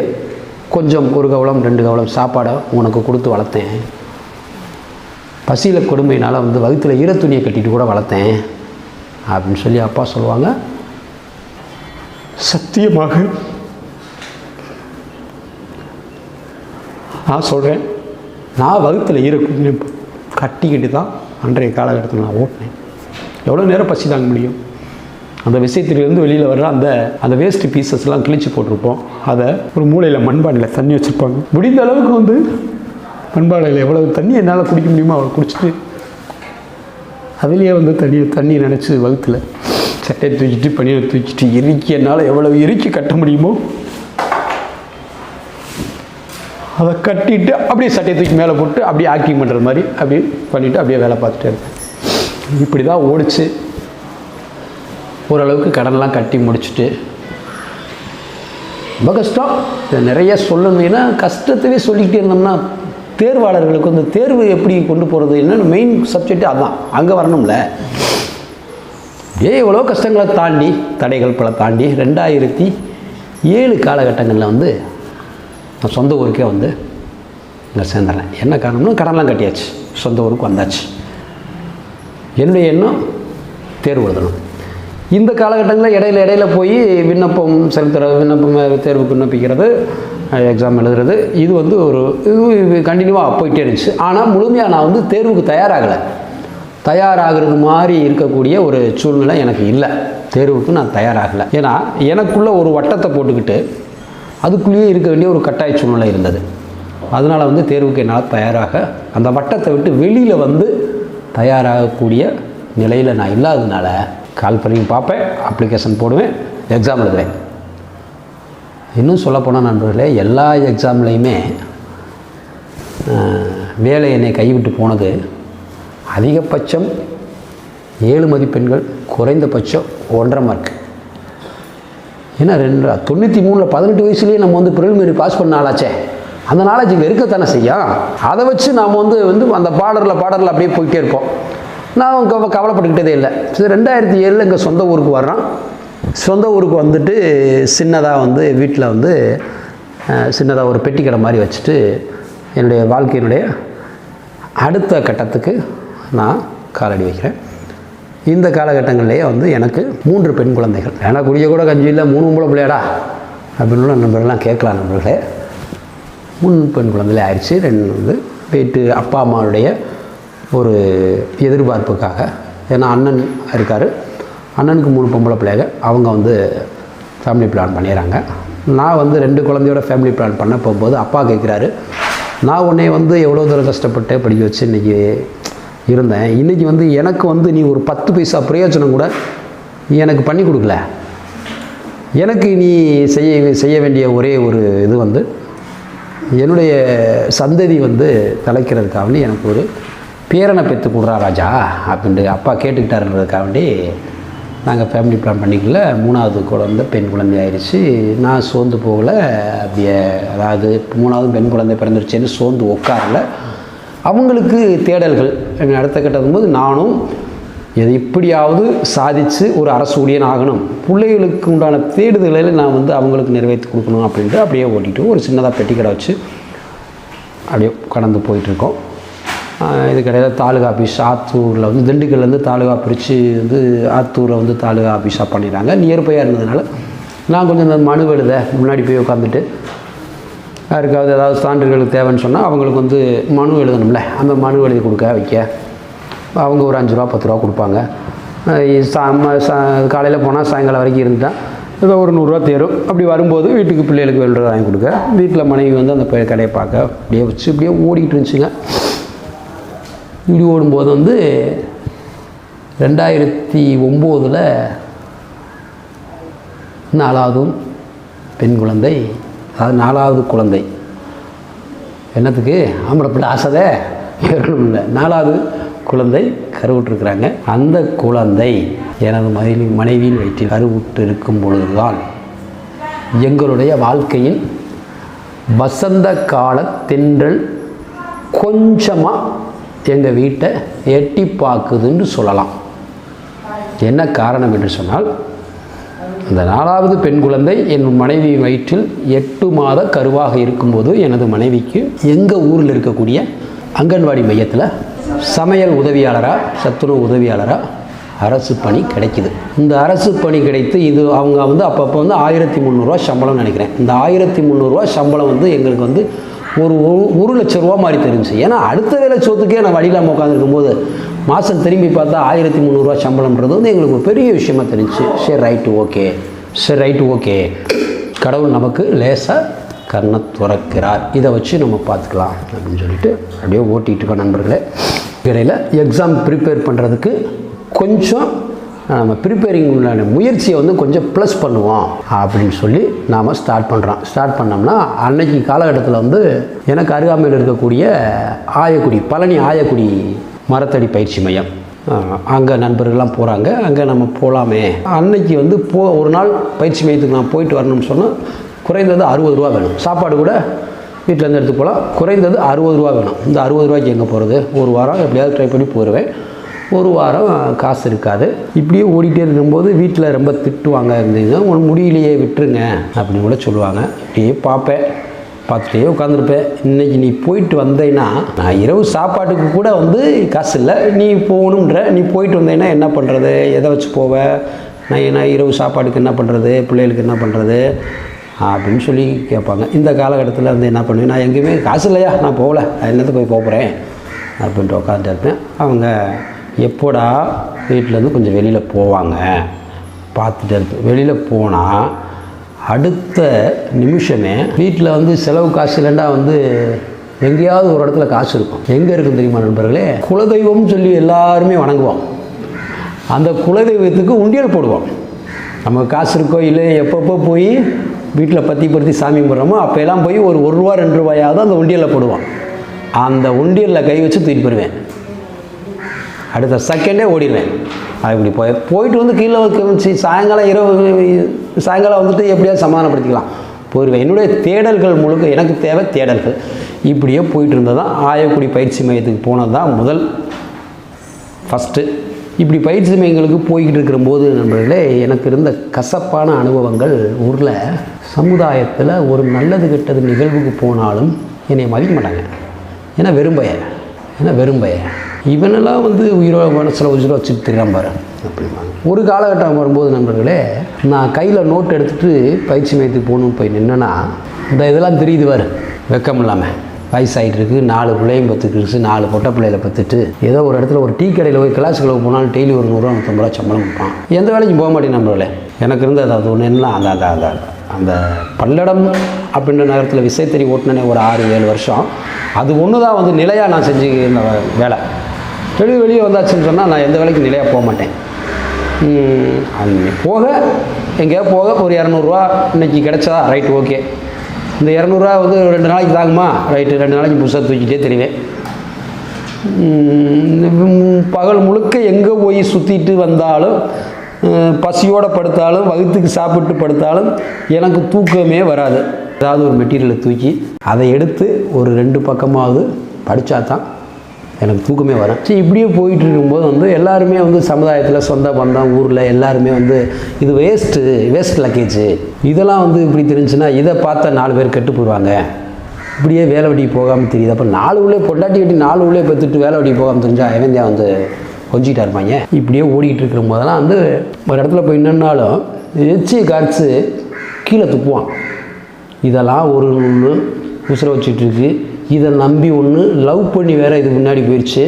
Speaker 1: கொஞ்சம் 1 கவளம் 2 கவளம் சாப்பாடை உனக்கு கொடுத்து வளர்த்தேன். பசியில் கொடுமையினால் வந்து வகுத்தில் ஈரத்துணியை கட்டிட்டு கூட வளர்த்தேன் அப்படின்னு சொல்லி அப்பா சொல்லுவாங்க. சத்தியமாக நான் சொல்கிறேன், நான் வகுத்தில் ஈரத்துணியை கட்டிக்கிட்டு தான் அன்றைய காலகட்டத்தில் நான் ஓட்டினேன். எவ்வளோ நேரம் பசி தாங்க முடியும்? அந்த விஷயத்திலிருந்து வெளியில் வர்ற அந்த வேஸ்ட் பீசஸ்லாம் கிழிச்சு போட்டிருப்போம். அதை ஒரு மூலையில் மண்பானையில் தண்ணி வச்சுருப்பாங்க. முடிந்த அளவுக்கு வந்து மண்பானையில் எவ்வளவு தண்ணி என்னால் குடிக்க முடியுமோ அவ்வளோ குடிச்சிட்டு அதுலேயே வந்து தண்ணி நினச்சி வகுத்தில் சட்டையை தூக்கிட்டு பனியை தூக்கிட்டு இறுக்கி என்னால் எவ்வளவு இறுக்கி கட்ட முடியுமோ அதை கட்டிட்டு அப்படியே சட்டையை தூக்கி மேலே போட்டு அப்படியே ஆக்டிங் பண்ணுற மாதிரி அப்படியே பண்ணிவிட்டு அப்படியே வேலை பார்த்துட்டே இருப்பேன். இப்படி தான் ஓடிச்சு. ஓரளவுக்கு கடன்லாம் கட்டி முடிச்சுட்டு ரொம்ப கஷ்டம். இதை நிறைய சொல்லணும். ஏன்னா கஷ்டத்தவே சொல்லிக்கிட்டே இருந்தோம்னா தேர்வாளர்களுக்கு வந்து தேர்வு எப்படி கொண்டு போகிறது என்னென்னு மெயின் சப்ஜெக்ட் அதுதான். அங்கே வரணும்ல. எவ்வளோ கஷ்டங்களை தாண்டி தடைகள் பல தாண்டி 2007 காலகட்டங்களில் வந்து நான் சொந்த ஊருக்கே வந்து இங்கே சேர்ந்துறேன். என்ன காரணம்னா கடன்லாம் கட்டியாச்சு, சொந்த ஊருக்கு வந்தாச்சு. என்னுடைய எண்ணம் தேர்வு எழுதணும். இந்த காலகட்டங்களில் இடையில போய் விண்ணப்பம் செலுத்துறது, தேர்வுக்கு விண்ணப்பிக்கிறது, எக்ஸாம் எழுதுறது, இது வந்து இது கண்டினியூவாக போயிட்டே இருந்துச்சு. ஆனால் முழுமையாக நான் வந்து தேர்வுக்கு தயாராகிறது மாதிரி இருக்கக்கூடிய ஒரு சூழ்நிலை எனக்கு இல்லை. தேர்வுக்கு நான் தயாராகலை. ஏன்னா எனக்குள்ளே ஒரு வட்டத்தை போட்டுக்கிட்டு அதுக்குள்ளேயே இருக்க வேண்டிய ஒரு கட்டாய சூழ்நிலை இருந்தது. அதனால் வந்து தேர்வுக்கு என்னால் அந்த வட்டத்தை விட்டு வெளியில் வந்து தயாராகக்கூடிய நிலையில் நான் இல்லாததுனால கால் பண்ணி பார்ப்பேன், அப்ளிகேஷன் போடுவேன், எக்ஸாம் எழுதுவேன். இன்னும் சொல்லப்போனால் நண்பர்களே, எல்லா எக்ஸாம்லேயுமே வேலை என்னை கைவிட்டு போனது அதிகபட்சம் 7 மதிப்பெண்கள், குறைந்தபட்சம் 1.5 மார்க். ஏன்னா 93 18 வயசுலேயே நம்ம வந்து ப்ரிலிமினரி பாஸ் பண்ண ஆளாச்சே, அந்த நாலேஜ் இங்கே இருக்கத்தானே செய்யும். அதை வச்சு நாம் வந்து அந்த பாடரில் அப்படியே போயிட்டே இருப்போம். நான் கவலைப்பட்டுக்கிட்டதே இல்லை. சரி, 2007 இங்கே சொந்த ஊருக்கு வர்றோம். சொந்த ஊருக்கு வந்துட்டு சின்னதாக வந்து வீட்டில் வந்து சின்னதாக ஒரு பெட்டி கடை மாதிரி வச்சுட்டு என்னுடைய வாழ்க்கையினுடைய அடுத்த கட்டத்துக்கு நான் காலடி வைக்கிறேன். இந்த காலகட்டங்கள்லேயே வந்து எனக்கு 3 பெண் குழந்தைகள். ஏன்னா குடிய கூட கஞ்சி இல்லை, 3 பொம்பளை பிள்ளையாடா அப்படின்னு நண்பர்கள்லாம் கேட்கலாம். நண்பர்களே, 3 பெண் குழந்தைகளே ஆயிடுச்சு. 2 வந்து வீட்டு அப்பா அம்மாவுடைய ஒரு எதிர்பார்ப்புக்காக, ஏன்னா அண்ணன் இருக்கார், அண்ணனுக்கு 3 பொம்பளை பிள்ளைங்க, அவங்க வந்து ஃபேமிலி பிளான் பண்ணிடுறாங்க. நான் வந்து 2 குழந்தையோட ஃபேமிலி பிளான் பண்ண போகும்போது அப்பா கேட்குறாரு, நான் உன்னை வந்து எவ்வளோ தூரம் கஷ்டப்பட்டு படிக்க வச்சு இன்றைக்கி இருந்தேன், இன்றைக்கி வந்து எனக்கு வந்து நீ ஒரு 10 பைசா பிரயோஜனம் கூட நீ எனக்கு பண்ணி கொடுக்கல. எனக்கு நீ செய்ய வேண்டிய ஒரே ஒரு இது வந்து என்னுடைய சந்ததி வந்து தலைக்கிறதுக்காக வேண்டி எனக்கு ஒரு பேரனை பெற்று கொடுறா ராஜா அப்படின்ட்டு அப்பா கேட்டுக்கிட்டாருன்றதுக்காக வேண்டி நாங்கள் ஃபேமிலி பிளான் பண்ணிக்கல. 3வது குழந்தை பெண் குழந்தை ஆயிடுச்சு. நான் சோர்ந்து போகலை. அப்படியே அதாவது 3வது பெண் குழந்தை பிறந்துருச்சேன்னு சோர்ந்து உட்காரல. அவங்களுக்கு தேடல்கள் அடுத்த கட்டதும் போது நானும் இதை எப்படியாவது சாதித்து ஒரு அரசு ஊழியன் ஆகணும், பிள்ளைகளுக்கு உண்டான தேடுதலை நான் வந்து அவங்களுக்கு நிறைவேற்றி கொடுக்கணும் அப்படின்ட்டு அப்படியே ஓட்டிகிட்டு ஒரு சின்னதாக பெட்டி கடை வச்சு அப்படியே கடந்து போயிட்டுருக்கோம். இதுக்கிடையில் தாலுகா ஆஃபீஸ் ஆத்தூரில் வந்து திண்டுக்கல்லேருந்து தாலுகா பிரித்து வந்து ஆத்தூரை வந்து தாலுகா ஆஃபீஸாக பண்ணிடுறாங்க. நியர்பையாக இருந்ததுனால நான் கொஞ்சம் இந்த மனு எழுத முன்னாடி போய் உட்காந்துட்டு யாருக்காவது ஏதாவது சான்றுகளுக்கு தேவைன்னு சொன்னால் அவங்களுக்கு வந்து மனு எழுதணும்ல, அந்த மனு எழுதி கொடுக்க வைக்க அவங்க ஒரு 5 ரூபா 10 ரூபா கொடுப்பாங்க. காலையில் போனால் சாயங்காலம் வரைக்கும் இருந்துட்டால் ஏதோ ஒரு 100 ரூபா தேரும். அப்படி வரும்போது வீட்டுக்கு பிள்ளைகளுக்கு வெள்ளை வாங்கி கொடுக்க, வீட்டில் மனைவி வந்து அந்த கடையை பார்க்க அப்படியே வச்சு இப்படியே ஓடிக்கிட்டு இருந்துச்சுங்க. இப்படி ஓடும்போது வந்து 2009 4வது பெண் குழந்தை, அதாவது 4வது குழந்தை. என்னத்துக்கு ஆம்பளை பிள்ளை ஆசை வேறொன்றும் இல்லை, 4வது குழந்தை கருவுற்றிருக்கிறாங்க. அந்த குழந்தை எனது மனைவியின் வயிற்றில் கருவுற்று இருக்கும் பொழுதுதான் எங்களுடைய வாழ்க்கையின் வசந்த கால தென்றல் கொஞ்சமாக எங்கள் வீட்டை எட்டி பார்க்குதுன்னு சொல்லலாம். என்ன காரணம் என்று சொன்னால், அந்த 4வது பெண் குழந்தை என் மனைவி வயிற்றில் 8 மாத கருவாக இருக்கும்போது எனது மனைவிக்கு எங்கள் ஊரில் இருக்கக்கூடிய அங்கன்வாடி மையத்தில் சமையல் உதவியாளராக, சத்துணவு உதவியாளராக அரசு பணி கிடைக்கிது. இந்த அரசு பணி கிடைத்து இது அவங்க வந்து அப்பப்போ வந்து 1300 சம்பளம் நினைக்கிறேன். இந்த 1300 சம்பளம் வந்து எங்களுக்கு வந்து ஒரு 1 லட்சம் ரூபா மாதிரி தெரிஞ்சு. ஏன்னா அடுத்த வேலை சோத்துக்கே நான் வழியில் உட்காந்துருக்கும் போது மாதம் திரும்பி பார்த்தா 1300 சம்பளம்ன்றது வந்து எங்களுக்கு ஒரு பெரிய விஷயமா தெரிஞ்சு. சரி ரைட்டு ஓகே, கடவுள் நமக்கு லேசாக கண்ணை துறக்கிறார், இதை வச்சு நம்ம பார்த்துக்கலாம் அப்படின்னு சொல்லிட்டு அப்படியே ஓட்டிகிட்டு இருக்கோம் நண்பர்களே. இடையில் எக்ஸாம் ப்ரிப்பேர் பண்ணுறதுக்கு கொஞ்சம் நம்ம ப்ரிப்பேரிங் உள்ள முயற்சியை வந்து கொஞ்சம் ப்ளஸ் பண்ணுவோம் அப்படின்னு சொல்லி நாம் ஸ்டார்ட் பண்ணுறோம். ஸ்டார்ட் பண்ணோம்னா அன்னைக்கு காலகட்டத்தில் வந்து எனக்கு அருகாமையில் இருக்கக்கூடிய ஆயக்குடி, பழனி ஆயக்குடி மரத்தடி பயிற்சி மையம், அங்கே நண்பர்கள்லாம் போகிறாங்க. அங்கே நம்ம போகலாமே. அன்னைக்கு வந்து ஒரு நாள் பயிற்சி மையத்துக்கு நான் போயிட்டு வரணும்னு சொன்னால் குறைந்தது 60 ரூபா வேணும். சாப்பாடு கூட வீட்டிலேருந்து எடுத்து போகலாம். குறைந்தது 60 ரூபா வேணும். இந்த 60 ரூபாய்க்கு எங்கே போகிறது? ஒரு வாரம் எப்படியாவது ட்ரை பண்ணி போயிடுவேன். ஒரு வாரம் காசு இருக்காது. இப்படியே ஓடிட்டே இருக்கும்போது வீட்டில் ரொம்ப திட்டுவாங்க. இருந்தீங்கன்னா உனக்கு முடியலையே விட்டுருங்க அப்படின்னு கூட சொல்லுவாங்க. இப்படியே பார்த்துட்டே உட்காந்துருப்பேன். இன்றைக்கி நீ போயிட்டு வந்தேன்னா, நான் இரவு சாப்பாட்டுக்கு கூட வந்து காசு இல்லை, நீ போகணுன்ற, நீ போயிட்டு வந்தேன்னா என்ன பண்ணுறது? எதை வச்சு போவேன்? நான் இரவு சாப்பாட்டுக்கு என்ன பண்ணுறது? பிள்ளைகளுக்கு என்ன பண்ணுறது அப்படின்னு சொல்லி கேட்பாங்க. இந்த காலகட்டத்தில் வந்து என்ன பண்ணுவேன், நான் எங்கேயுமே காசு இல்லையா, நான் போகல, என்னத்தை போய் போகிறேன் அப்படின்ட்டு உட்காந்துட்டு இருப்பேன். அவங்க எப்போடா வீட்டிலேருந்து கொஞ்சம் வெளியில் போவாங்க பார்த்துட்டு இருப்பேன். வெளியில் போனால் அடுத்த நிமிஷமே வீட்டில் வந்து செலவு காசு இல்லைண்டா வந்து எங்கேயாவது ஒரு இடத்துல காசு இருக்கும். எங்கே இருக்குன்னு தெரியுமா நண்பர்களே? குலதெய்வம்னு சொல்லி எல்லாருமே வணங்குவோம். அந்த குலதெய்வத்துக்கு உண்டியல் போடுவோம். நம்ம காசு இருக்கோ இல்லை, எப்பப்போ போய் வீட்டில் பற்றி சாமி கும்பிட்றோமோ அப்போல்லாம் போய் ஒரு 1 ரூபா 2 ரூபாயாவது அந்த உண்டியலில் போடுவோம். அந்த உண்டியலில் கை வச்சு தூக்கிட்டு போயிடுவேன். அடுத்த செகண்டே ஓடிடுவேன். அப்படி போயிட்டு வந்து கீழே வச்சு சாயங்காலம் வந்துட்டு எப்படியாவது சமாதானப்படுத்திக்கலாம் போயிடுவேன். என்னுடைய தேடல்கள் முழுக்க எனக்கு தேவை தேடல்கள். இப்படியே போயிட்டு இருந்தது தான் ஆயக்குடி பயிற்சி மையத்துக்கு போனது தான் ஃபஸ்ட்டு. இப்படி பயிற்சி மையங்களுக்கு போய்கிட்டு இருக்கிறபோது நண்பர்களே, எனக்கு இருந்த கசப்பான அனுபவங்கள் ஊரில் சமுதாயத்தில் ஒரு நல்லது கெட்டது நிகழ்வுக்கு போனாலும் என்னை மதிக்க மாட்டாங்க. ஏன்னா வெறும்பைய இவனெல்லாம் வந்து மனசில் உயிரை வச்சுட்டு இருக்கிறான் பாரு அப்படிம்பாங்க. ஒரு காலகட்டம் வரும்போது நண்பர்களே, நான் கையில் நோட் எடுத்துகிட்டு பயிற்சி மையத்துக்கு போகணுன்னு போய் நின்னேன்னா இந்த இதெல்லாம் தெரியுது பாரு, வெக்கம் இல்லாமல் வயசாகிட்டு இருக்குது, 4 பிள்ளையும் பத்துக்கிடுச்சு, 4 பொட்டை பிள்ளைகளை பத்துட்டு ஏதோ ஒரு இடத்துல ஒரு டீ கடையில் போய் கிளாஸுக்குள்ள போனாலும் டெய்லி ஒரு 100 ரூபா 150 ரூபா சம்பளம் கொடுப்பான். எந்த வேலைக்கும் போக மாட்டேன் நண்பர்களே. எனக்கு இருந்த அது ஒன்று என்ன, அந்த பல்லடம் அப்படின்ற நகரத்தில் விசைத்தறி ஓட்டினே ஒரு 6-7 வருஷம். அது ஒன்று தான் வந்து நிலையாக நான் செஞ்சு வேலை. வெளியே வந்தாச்சுன்னு சொன்னால் நான் எந்த வேலைக்கும் நிலையாக போக மாட்டேன். எங்கேயா போக ஒரு 200 ரூபா இன்றைக்கி கிடைச்சா ரைட்டு ஓகே. இந்த 200 ரூபா வந்து 2 நாளைக்கு தாங்குமா, ரைட்டு 2 நாளைக்கு புதுசாக தூக்கிட்டே தெரிவேன். பகல் முழுக்க எங்கே போய் சுற்றிட்டு வந்தாலும், பசியோடு படுத்தாலும், வகுத்துக்கு சாப்பிட்டு படுத்தாலும் எனக்கு தூக்கமே வராது. ஏதாவது ஒரு மெட்டீரியலை தூக்கி அதை எடுத்து ஒரு 2 பக்கமாவது படித்தா தான் எனக்கு தூக்கமே வரும். சரி, இப்படியே போயிட்டு இருக்கும்போது வந்து எல்லாருமே வந்து சமுதாயத்தில் சொந்த பந்தம் ஊரில் எல்லாருமே வந்து இது வேஸ்ட் லக்கேஜு, இதெல்லாம் வந்து இப்படி தெரிஞ்சுன்னா இதை பார்த்தா 4 பேர் கெட்டு போயிடுவாங்க, இப்படியே வேலை வெட்டிக்கு போகாமல் தெரியுது. அப்போ 4 உள்ளே பொண்டாட்டி வெட்டி 4 உள்ளே பெற்றுட்டு வேலை வெட்டிக்கு போகாமல் தெரிஞ்சால் எவன்தான் வந்து கொஞ்சிக்கிட்டா இருப்பாங்க. இப்படியே ஓடிக்கிட்டு இருக்கிற போதெல்லாம் வந்து ஒரு இடத்துல போய் நின்னாலும் எச்சி காய்ச்சி கீழே துப்புவான். இதெல்லாம் ஒரு ஒன்று உசுரை வச்சுட்ருக்கு. இதை நம்பி ஒன்று லவ் பண்ணி வேறு இது முன்னாடி போயிடுச்சு.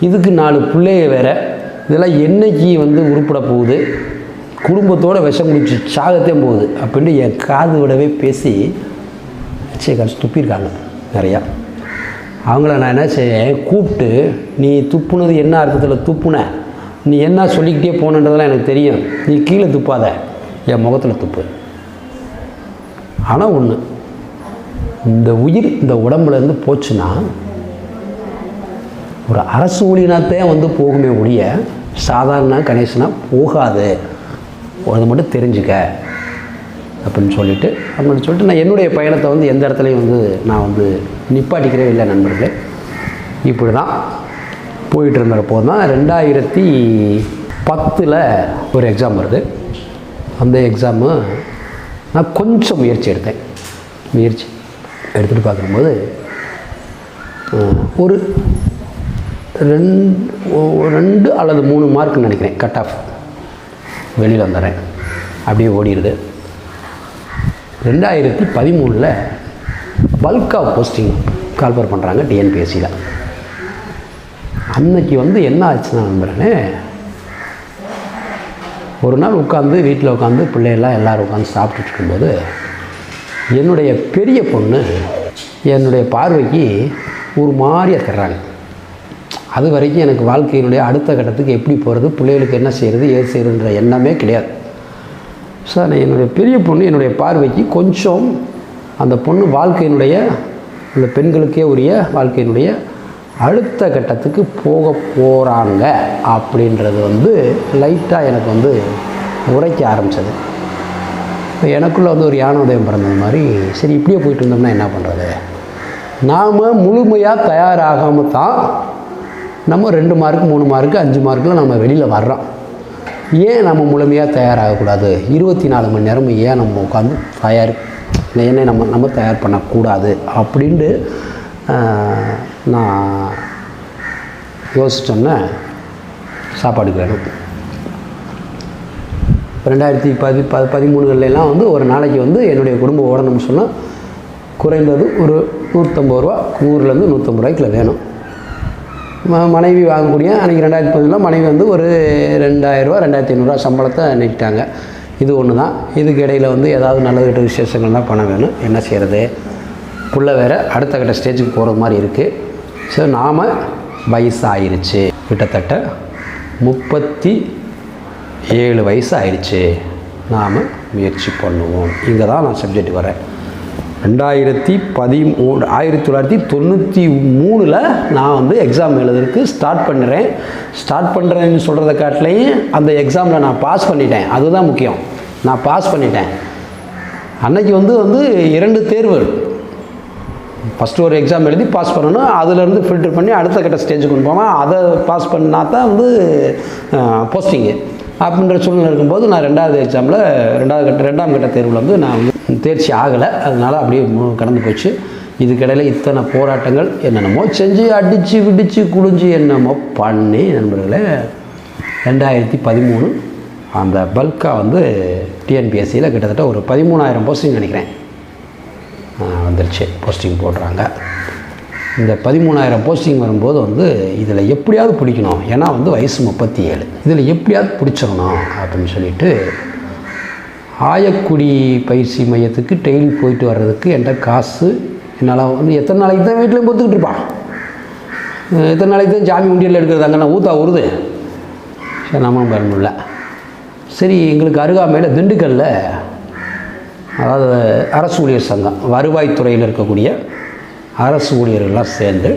Speaker 1: இதுக்கு 4 பிள்ளைய வேறு. இதெல்லாம் என்னைக்கு வந்து உருப்பட போகுது, குடும்பத்தோடு விஷம் குடிச்சு சாகத்தே போகுது அப்படின்ட்டு என் காது விடவே பேசி சரி கழிச்சு துப்பியிருக்காங்க நிறையா. அவங்கள நான் என்ன செய்ய கூப்பிட்டு, நீ துப்புனது என்ன அர்த்தத்தில் துப்புன, நீ என்ன சொல்லிக்கிட்டே போனன்றதெல்லாம் எனக்கு தெரியும், நீ கீழே துப்பாத, என் முகத்தில் துப்பு. ஆனால் ஒன்று, இந்த உயிர் இந்த உடம்புலேருந்து போச்சுன்னா ஒரு அரசு ஊழியனாத்தான் வந்து போகுமே ஒழிய சாதாரண கணேசனாக போகாது, அதை மட்டும் தெரிஞ்சுக்க அப்படின்னு சொல்லிட்டு நான் என்னுடைய பயணத்தை வந்து எந்த இடத்துலையும் வந்து நான் வந்து நிப்பாட்டிக்கிறே இல்லை நண்பர்களே. இப்படி தான் போயிட்டு இருந்தப்போ தான் 2010 ஒரு எக்ஸாம் வருது. அந்த எக்ஸாமு நான் கொஞ்சம் முயற்சி எடுத்துகிட்டு பார்க்கும்போது ஒரு 2 அல்லது 3 மார்க் நினைக்கிறேன் கட் ஆஃப் வெளியில் வந்துடுறேன். அப்படியே ஓடிடுது. 2013 பல்கா போஸ்டிங் கால்பர் பண்ணுறாங்க டிஎன்பிஎஸ்சியில். அன்னைக்கு வந்து என்ன ஆச்சுன்னா நம்புறேனே, ஒரு நாள் வீட்டில் உட்காந்து பிள்ளையெல்லாம் எல்லோரும் உட்காந்து சாப்பிட்டுட்டு இருக்கும்போது என்னுடைய பெரிய பொண்ணு என்னுடைய பார்வைக்கு ஒரு மாதிரியாக தர்றாங்க. அது வரைக்கும் எனக்கு வாழ்க்கையினுடைய அடுத்த கட்டத்துக்கு எப்படி போகிறது, பிள்ளைகளுக்கு என்ன செய்கிறது, ஏது செய்கிறதுன்ற எண்ணமே கிடையாது. ஸோ என்னுடைய பெரிய பொண்ணு என்னுடைய பார்வைக்கு கொஞ்சம் அந்த பொண்ணு வாழ்க்கையினுடைய இந்த பெண்களுக்கே உரிய வாழ்க்கையினுடைய அடுத்த கட்டத்துக்கு போக போகிறாங்க அப்படின்றது வந்து லைட்டாக எனக்கு வந்து உரைக்க ஆரம்பித்தது. எனக்குள்ளே வந்து ஒரு யானை உதயம் பிறந்தது மாதிரி, சரி இப்படியே போயிட்டு இருந்தோம்னா என்ன பண்ணுறது, நாம் முழுமையாக தயாராகாமல் தான் நம்ம 2 மார்க்கு 3 மார்க்கு 5 மார்க்கில் நம்ம வெளியில் வர்றோம். ஏன் நம்ம முழுமையாக தயாராகக்கூடாது, 24 மணி நேரம் ஏன் நம்ம உட்காந்து என்னை நம்ம தயார் பண்ணக்கூடாது அப்படின்ட்டு நான் யோசிச்சோன்னே சாப்பாடுக்கு வேணும். 2013 வந்து ஒரு நாளைக்கு வந்து என்னுடைய குடும்பம் ஓடணும்னு சொன்னால் குறைந்தது ஒரு 150 ரூபா, 100லேருந்து 150 ரூபாய்க்குள்ள வேணும். மனைவி வாங்கக்கூடிய அன்றைக்கி 2010 மனைவி வந்து ஒரு 2000 ரூபா 2500 ரூபா சம்பளத்தை நீட்டாங்க. இது ஒன்று தான். இதுக்கு இடையில் வந்து ஏதாவது நல்லது கெட்ட விசேஷங்கள்லாம் பணம் வேணும், என்ன செய்கிறது, புள்ள வேறு அடுத்த கட்ட ஸ்டேஜுக்கு போகிறது மாதிரி இருக்குது. ஸோ நாம் வயசு ஆயிடுச்சு, கிட்டத்தட்ட 37 வயசு ஆயிடுச்சு, நாம் முயற்சி பண்ணுவோம். இங்கே தான் நான் சப்ஜெக்ட் வரேன். 1993 நான் வந்து எக்ஸாம் எழுதுறதுக்கு ஸ்டார்ட் பண்ணுறேன்னு சொல்கிறத காட்டிலையும் அந்த எக்ஸாமில் நான் பாஸ் பண்ணிட்டேன். அதுதான் முக்கியம். நான் பாஸ் பண்ணிட்டேன். அன்னைக்கு வந்து 2 தேர்வு. ஃபஸ்ட்டு ஒரு எக்ஸாம் எழுதி பாஸ் பண்ணணும், அதிலேருந்து ஃபில்டர் பண்ணி அடுத்த கட்ட ஸ்டேஜுக்கு கொண்டு போவேன். அதை பாஸ் பண்ணால் தான் வந்து போஸ்டிங்கு அப்படின்ற சூழ்நிலை இருக்கும்போது நான் 2வது எக்ஸாமில் 2ஆம் கட்ட தேர்வில் வந்து நான் தேர்ச்சி ஆகலை. அதனால் அப்படியே கடந்து போச்சு. இதுக்கிடையில் இத்தனை போராட்டங்கள் என்னென்னமோ செஞ்சு அடித்து விடித்து குடிஞ்சு என்னமோ பண்ணி நண்பர்களே 2013 அந்த பல்கா வந்து டிஎன்பிஎஸ்சியில் கிட்டத்தட்ட ஒரு 13000 போஸ்டிங் நினைக்கிறேன் வந்துருச்சு. போஸ்டிங் போடுறாங்க. இந்த 13000 போஸ்டிங் வரும்போது வந்து இதில் எப்படியாவது பிடிக்கணும், ஏன்னா வந்து வயசு 37, இதில் எப்படியாவது பிடிச்சிடணும் அப்படின்னு சொல்லிட்டு ஆயக்குடி பயிற்சி மையத்துக்கு டெய்லி போயிட்டு வர்றதுக்கு என்கிட்ட காசு என்னால் வந்து எத்தனை நாளைக்கு தான் வீட்டிலையும் பொறுத்துக்கிட்டு இருப்பான், எத்தனை நாளைக்கு தான் ஜாமி உண்டியல் எடுக்கிறது, அங்கே நான் ஊற்றா உருது. சரி நம்மளும் பயன்படல. சரி எங்களுக்கு அருகாமையில் திண்டுக்கல்லில் அதாவது அரசு ஊழியர் சங்கம் வருவாய்த்துறையில் இருக்கக்கூடிய அரசு ஊழியர்கள்லாம் சேர்ந்து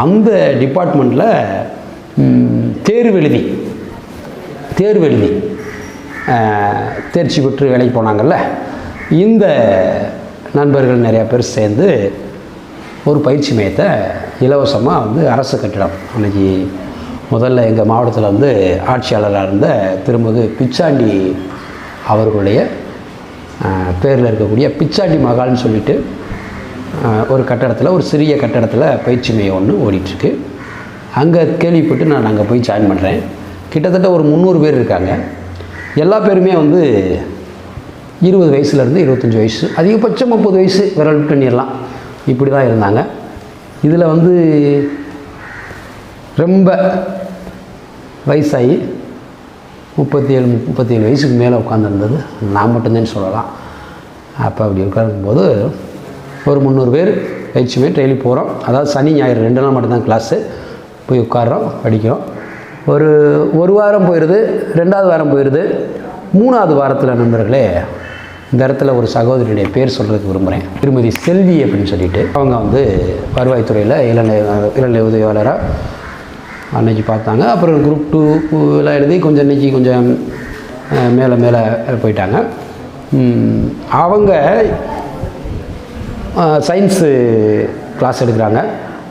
Speaker 1: அந்த டிபார்ட்மெண்ட்டில் தேர்வு எழுதி தேர்ச்சி பெற்று வேலைக்கு போனாங்கள்ல, இந்த நண்பர்கள் நிறையா பேர் சேர்ந்து ஒரு பயிற்சி மையத்தை இலவசமாக வந்து அரசு கட்டிடம் அன்றைக்கி முதல்ல எங்கள் மாவட்டத்தில் வந்து ஆட்சியாளராக இருந்த திருமிகு பிச்சாண்டி அவர்களுடைய பேரில் இருக்கக்கூடிய பிச்சாண்டி மகால்னு சொல்லிட்டு ஒரு கட்டடத்தில், ஒரு சிறிய கட்டடத்தில் பயிற்சி மையம் ஒன்று ஓடிட்டுருக்கு. அங்கே கேள்விப்பட்டு நான் அங்கே போய் ஜாயின் பண்ணுறேன். கிட்டத்தட்ட ஒரு 300 பேர் இருக்காங்க. எல்லா பேருமே வந்து 20 வயசுலேருந்து 25 வயசு, அதிகபட்சம் 30 வயசு விரல் விட்டு எண்ணிடலாம், இப்படி தான் இருந்தாங்க. இதில் வந்து ரொம்ப வயசாகி 37 வயசுக்கு மேலே உட்காந்துருந்தது நான் மட்டும்தான் சொல்லலாம். அப்போ அப்படி உட்காரும்போது ஒரு 300 பேர் பயிற்சியுமே டெய்லி போகிறோம். அதாவது சனி ஞாயிறு 2 நாள் மட்டும்தான் கிளாஸு. போய் உட்காரோம், படிக்கிறோம். ஒரு வாரம் போயிடுது, 2வது வாரம் போயிடுது. 3வது வாரத்தில் நண்பர்களே, இந்த இடத்துல ஒரு சகோதரியுடைய பேர் சொல்கிறதுக்கு விரும்புகிறேன். திருமதி செல்வி அப்படின்னு சொல்லிட்டு, அவங்க வந்து வருவாய்த்துறையில் இளநிலை உதவியாளராக அன்றைக்கி பார்த்தாங்க. அப்புறம் குரூப் 2 எல்லாம் எழுதி கொஞ்சம் மேலே போயிட்டாங்க. அவங்க சயின்ஸு கிளாஸ் எடுக்கிறாங்க.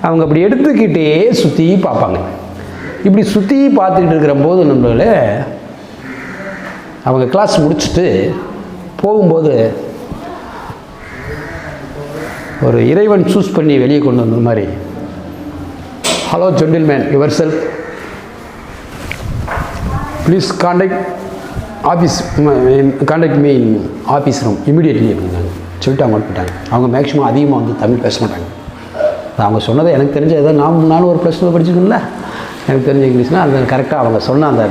Speaker 1: அவங்க அப்படி எடுத்துக்கிட்டே சுற்றி பார்ப்பாங்க. இப்படி சுற்றி பார்த்துக்கிட்டு இருக்கிறம்போது நம்மளே அவங்க கிளாஸ் முடிச்சுட்டு போகும்போது ஒரு இறைவன் சூஸ் பண்ணி வெளியே கொண்டு வந்த மாதிரி, hello gentleman, yourself please contact me in office room immediately அப்படின்னாங்க. சொல்லிட்டு அவங்க போயிட்டாங்க. அவங்க மேக்ஸிமம் அதிகமாக வந்து தமிழ் பேச மாட்டாங்க. அவங்க சொன்னதை எனக்கு தெரிஞ்ச ஏதோ நானும் ஒரு +2 படிச்சுக்கணும்ல, எனக்கு தெரிஞ்ச இங்கிலீஷ்னால் அந்த கரெக்டாக அவங்க சொன்ன அந்த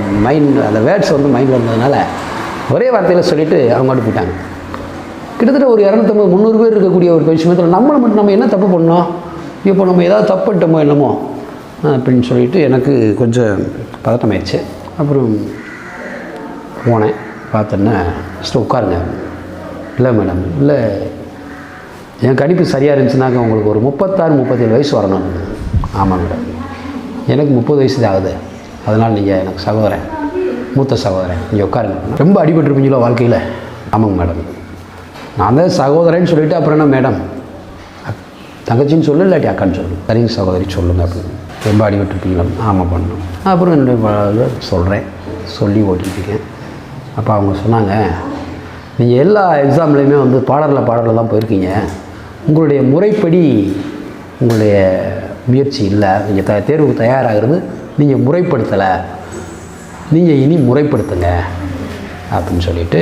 Speaker 1: அந்த வேர்ட்ஸ் வந்து மைண்டில் இருந்ததுனால ஒரே வார்த்தையில் சொல்லிவிட்டு அவங்க மட்டும் போயிட்டாங்க. கிட்டத்தட்ட ஒரு 250-300 பேர் இருக்கக்கூடிய ஒரு விஷயத்தில் நம்ம என்ன தப்பு பண்ணோம், இப்போ நம்ம ஏதாவது தப்பு பண்ணிட்டோமோ என்னமோ அப்படின்னு சொல்லிட்டு எனக்கு கொஞ்சம் பதட்டமாயிடுச்சு. அப்புறம் போனேன், பார்த்தோன்னே ஃபஸ்ட்டு உட்காருங்க. இல்லை மேடம், இல்லை என் கணிப்பு சரியாக இருந்துச்சுனாக்க உங்களுக்கு ஒரு 36-37 வயசு வரணும். ஆமாம் மேடம், எனக்கு 30 வயசு தான் ஆகுது, அதனால் நீங்கள் எனக்கு சகோதரன், மூத்த சகோதரன், நீங்கள் உட்காருங்க. ரொம்ப அடிபட்டுருப்பீங்களோ வாழ்க்கையில்? ஆமாங்க மேடம். நான் தான் சகோதரன்னு சொல்லிவிட்டு அப்புறம் என்ன மேடம், தங்கச்சின்னு சொல்லு, இல்லாட்டி அக்கான்னு சொல்லு. சரிங்க சகோதரி சொல்லுங்கள் அப்படின்னு. ரொம்ப அடிபட்டுருப்பீங்களா? ஆமாம் பண்ணணும். அப்புறம் என்னுடைய சொல்கிறேன், சொல்லி ஓட்டிகிட்ருக்கேன். அப்போ அவங்க சொன்னாங்க, நீங்கள் எல்லா எக்ஸாம்லேயுமே வந்து பாடலில் தான் போயிருக்கீங்க, உங்களுடைய முறைப்படி உங்களுடைய முயற்சி இல்லை, நீங்கள் தேர்வுக்கு தயாராகிறது நீங்கள் முறைப்படுத்தலை, நீங்கள் இனி முறைப்படுத்துங்க அப்படின்னு சொல்லிவிட்டு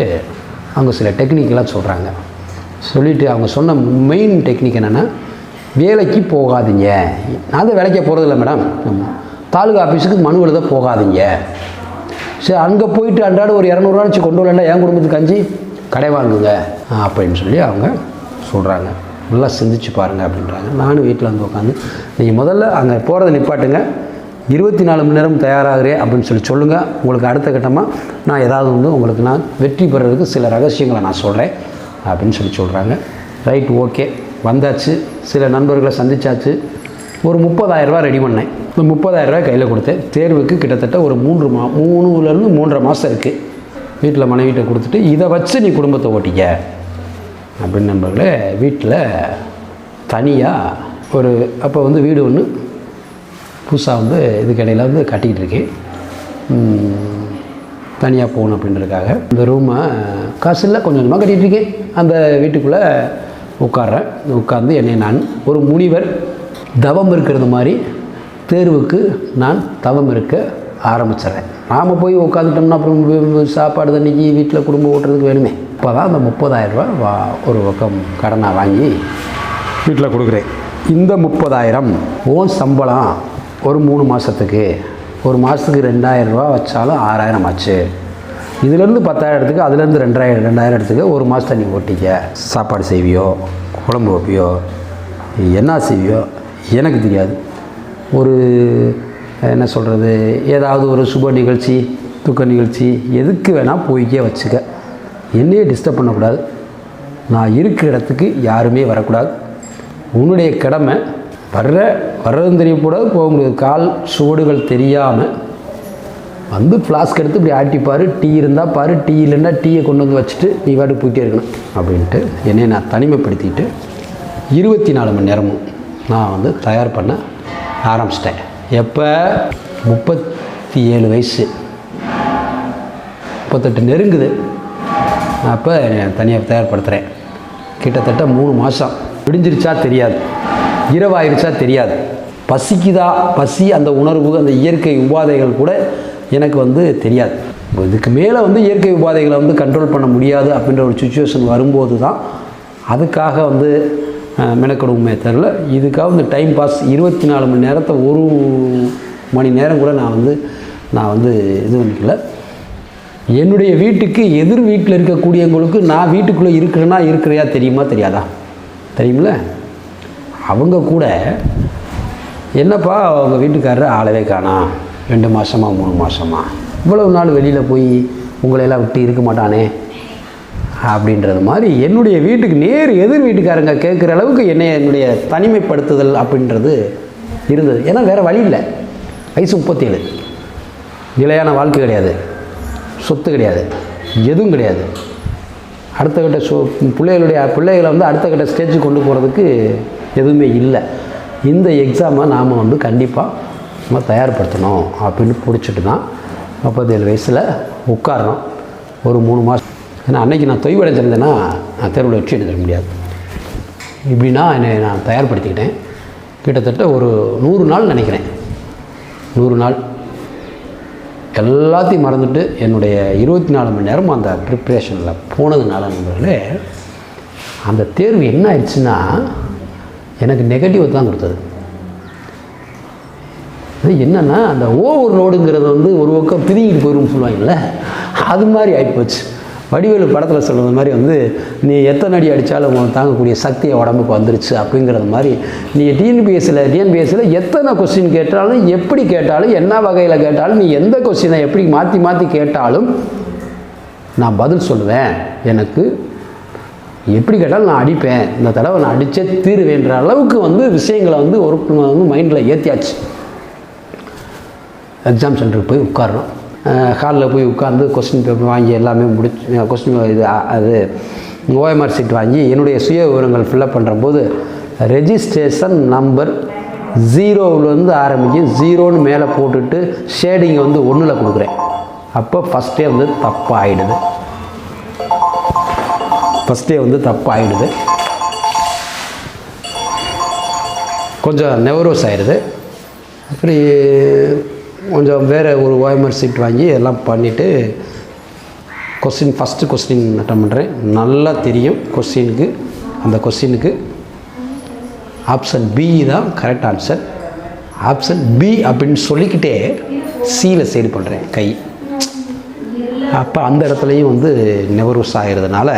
Speaker 1: அவங்க சில டெக்னிக்கெல்லாம் சொல்கிறாங்க. சொல்லிவிட்டு அவங்க சொன்ன மெயின் டெக்னிக் என்னென்னா, வேலைக்கு போகாதீங்க. நான் தான் வேலைக்கே போகிறதில்ல மேடம், தாலுகா ஆஃபீஸுக்கு மனு எழுத போகாதீங்க. சரி, அங்கே போயிட்டு அன்றாட ஒரு 200 ரூபா வச்சு கொண்டு வரல, என் குடும்பத்துக்கு அஞ்சு கடை வாங்குங்க அப்படின்னு சொல்லி அவங்க சொல்கிறாங்க. நல்லா சிந்திச்சு பாருங்கள் அப்படின்றாங்க. நானும் வீட்டில் வந்து உட்காந்து, நீங்கள் முதல்ல அங்கே போகிறத நிப்பாட்டுங்க, 24 மணி நேரம் தயாராகிறேன் அப்படின்னு சொல்லி சொல்லுங்கள். உங்களுக்கு அடுத்த கட்டமாக நான் ஏதாவது வந்து உங்களுக்கு நான் வெற்றி பெறதுக்கு சில ரகசியங்களை நான் சொல்கிறேன் அப்படின்னு சொல்லி சொல்கிறாங்க. ரைட், ஓகே, வந்தாச்சு. சில நண்பர்களை சந்தித்தாச்சு. ஒரு 30,000 ரூபா ரெடி பண்ணேன். இந்த 30,000 ரூபாய் கையில் கொடுத்தேன். தேர்வுக்கு கிட்டத்தட்ட ஒரு 3லேருந்து 3.5 மாதம் இருக்குது. வீட்டில் மனைவிட்ட கொடுத்துட்டு, இதை வச்சு நீ குடும்பத்தை ஓட்டிக்க அப்படின்னு நண்பர்களே. வீட்டில் தனியாக ஒரு அப்போ வந்து வீடு ஒன்று புதுசாக வந்து இதுக்கிடையில் வந்து கட்டிக்கிட்டு இருக்கேன். தனியாக போகணும் அப்படின்றதுக்காக இந்த ரூமை காசு இல்லை, கொஞ்சம் கொஞ்சமாக கட்டிகிட்ருக்கேன். அந்த வீட்டுக்குள்ளே உட்கார்றேன். உட்கார்ந்து என்னை நான் ஒரு முனிவர் தவம் இருக்கிறது மாதிரி தேர்வுக்கு நான் தவம் இருக்க ஆரம்பிச்சிட்றேன். நாம் போய் உட்காந்துட்டோம்னா அப்புறம் சாப்பாடு தண்ணிக்கு வீட்டில் குடும்பம் ஓட்டுறதுக்கு வேணுமே. இப்போ தான் அந்த 30,000 ரூபா ஒரு பக்கம் கடனாக வாங்கி வீட்டில் கொடுக்குறேன். இந்த 30,000 ஓன் சம்பளம் ஒரு 3 மாதத்துக்கு, ஒரு மாதத்துக்கு 2,000 ரூபா வச்சாலும் 6,000 ஆச்சு. இதுலேருந்து 10,000 அதுலேருந்து 2,000 ஒரு மாதத்தை நீ ஓட்டிக்க. சாப்பாடு செய்வியோ, குழம்பு வைப்பியோ, என்ன செய்வியோ எனக்கு தெரியாது. ஒரு என்ன சொல்கிறது, ஏதாவது ஒரு சுப நிகழ்ச்சி, துக்க நிகழ்ச்சி, எதுக்கு வேணால் போய்க்கே வச்சுக்க. என்னையே டிஸ்டர்ப் பண்ணக்கூடாது. நான் இருக்கிற இடத்துக்கு யாருமே வரக்கூடாது. உன்னுடைய கடமை, வர்றதும் தெரியக்கூடாது, போக முடியாது. கால் சுவடுகள் தெரியாமல் வந்து ஃப்ளாஸ்க் எடுத்து இப்படி ஆட்டிப்பார். டீ இருந்தால் பாரு, டீ இல்லைன்னா டீயை கொண்டு வந்து வச்சுட்டு நீ வாட்டுக்கு போயிட்டே இருக்கணும் அப்படின்ட்டு என்னை நான் தனிமைப்படுத்திட்டு 24 மணி நேரமும் நான் வந்து தயார் பண்ண ஆரம்பிச்சிட்டேன். எப்போ 37 வயசு, 38 நெருங்குது. அப்போ தனியாக தயார்படுத்துகிறேன். கிட்டத்தட்ட 3 மாதம். விடிஞ்சிருச்சா தெரியாது, இரவாயிருச்சா தெரியாது. பசிக்குதா, பசி அந்த உணர்வு, அந்த இயற்கை உபாதைகள் கூட எனக்கு வந்து தெரியாது. இதுக்கு மேலே வந்து இயற்கை உபாதைகளை வந்து கண்ட்ரோல் பண்ண முடியாது அப்படின்ற ஒரு சுச்சுவேஷன் வரும்போது தான் அதுக்காக வந்து மெனக்கெடுமே தரல. இதுக்காக வந்து டைம் பாஸ் 24 மணி நேரத்தை 1 மணி நேரம் கூட நான் வந்து இது பண்ணிக்கல. என்னுடைய வீட்டுக்கு எதிர் வீட்டில் இருக்கக்கூடியவங்களுக்கு நான் வீட்டுக்குள்ளே இருக்கிறேன்னா இருக்கிறையா தெரியுமா தெரியாதா? தெரியுமில்ல. அவங்க கூட என்னப்பா அவங்க வீட்டுக்காரர் ஆளவே காணா, 2 மாதமா 3 மாதமா, இவ்வளவு நாள் வெளியில் போய் உங்களையெல்லாம் விட்டு இருக்க மாட்டானே அப்படின்றது மாதிரி என்னுடைய வீட்டுக்கு நேர் எதிர் வீட்டுக்காரங்க கேட்குற அளவுக்கு என்னுடைய தனிமைப்படுத்துதல் அப்படின்றது இருந்தது. ஏன்னா வேறு வழி இல்லை. வயசு 37, நிலையான வாழ்க்கை கிடையாது, சொத்து கிடையாது, எதுவும் கிடையாது. அடுத்த கட்ட பிள்ளைகளை வந்து அடுத்த கட்ட ஸ்டேஜுக்கு கொண்டு போகிறதுக்கு எதுவுமே இல்லை. இந்த எக்ஸாமை நாம் வந்து கண்டிப்பாக நம்ம தயார்படுத்தணும் அப்படின்னு பிடிச்சிட்டு தான் 37 வயசில் உட்காரணும். ஒரு 3 மாதம். ஏன்னா அன்றைக்கி நான் தொய்வடைஞ்சிருந்தேன்னா நான் தேர்வில் வெற்றி எடுத்துக்க முடியாது. இப்படின்னா என்னை நான் தயார்படுத்திக்கிட்டேன். கிட்டத்தட்ட ஒரு 100 நாள் நினைக்கிறேன். 100 நாள் எல்லாத்தையும் மறந்துட்டு என்னுடைய 24 மணி நேரம் அந்த ப்ரிப்ரேஷனில் போனதுனால நண்பர்களே, அந்த தேர்வு என்ன ஆயிடுச்சுன்னா எனக்கு நெகட்டிவ் தான் கொடுத்தது. என்னென்னா அந்த ஓவர்லோடுங்கிறது வந்து ஒரு பக்கம் பிரிங்கிட்டு போயிடும்னு சொல்லுவாங்கல்ல, அது மாதிரி ஆகிப்போச்சு. வடிவேலு படத்தில் சொல்கிறது மாதிரி வந்து நீ எத்தனை அடி அடித்தாலும் தாங்கக்கூடிய சக்தியை உடம்புக்கு வந்துருச்சு அப்படிங்கிறது மாதிரி நீங்கள் டிஎன்பிஎஸ்சியில் எத்தனை கொஸ்டின் கேட்டாலும், எப்படி கேட்டாலும், என்ன வகையில் கேட்டாலும், நீ எந்த கொஸ்டினை எப்படி மாற்றி கேட்டாலும் நான் பதில் சொல்லுவேன். எனக்கு எப்படி கேட்டாலும் நான் அடிப்பேன், இந்த தடவை நான் அடித்தே தீருவேன்ற அளவுக்கு வந்து விஷயங்களை வந்து ஒரு மைண்டில் ஏற்றியாச்சு. எக்ஸாம் சென்டருக்கு போய் உட்காரணும். ஹாலில் போய் உட்காந்து கொஸ்டின் பேப்பர் வாங்கி எல்லாமே முடிச்சு கொஸ்டின் அது ஓஎம்ஆர் சீட் வாங்கி என்னுடைய சுய விவரங்கள் ஃபில்லப் பண்ணுறம்போது ரெஜிஸ்ட்ரேஷன் நம்பர் 0லேருந்து ஆரம்பிக்கும். 0ன்னு மேலே போட்டுட்டு ஷேடிங்கை வந்து 1ல் கொடுக்குறேன். அப்போ ஃபஸ்ட்டே வந்து தப்பாகிடுது. கொஞ்சம் நெவரோஸ் ஆகிடுது. அப்படி கொஞ்சம் வேறு ஒரு ஓஎம்ஆர் சீட் வாங்கி எல்லாம் பண்ணிவிட்டு ஃபஸ்ட்டு கொஸ்டின் அட்டன் பண்ணுறேன். நல்லா தெரியும் அந்த கொஸ்டினுக்கு ஆப்ஷன் பி தான் கரெக்ட் ஆன்சர். ஆப்ஷன் பி அப்படின்னு சொல்லிக்கிட்டே சியில் சைடு பண்ணுறேன் கை. அப்போ அந்த இடத்துலையும் வந்து நெவரோஸ் ஆகிறதுனால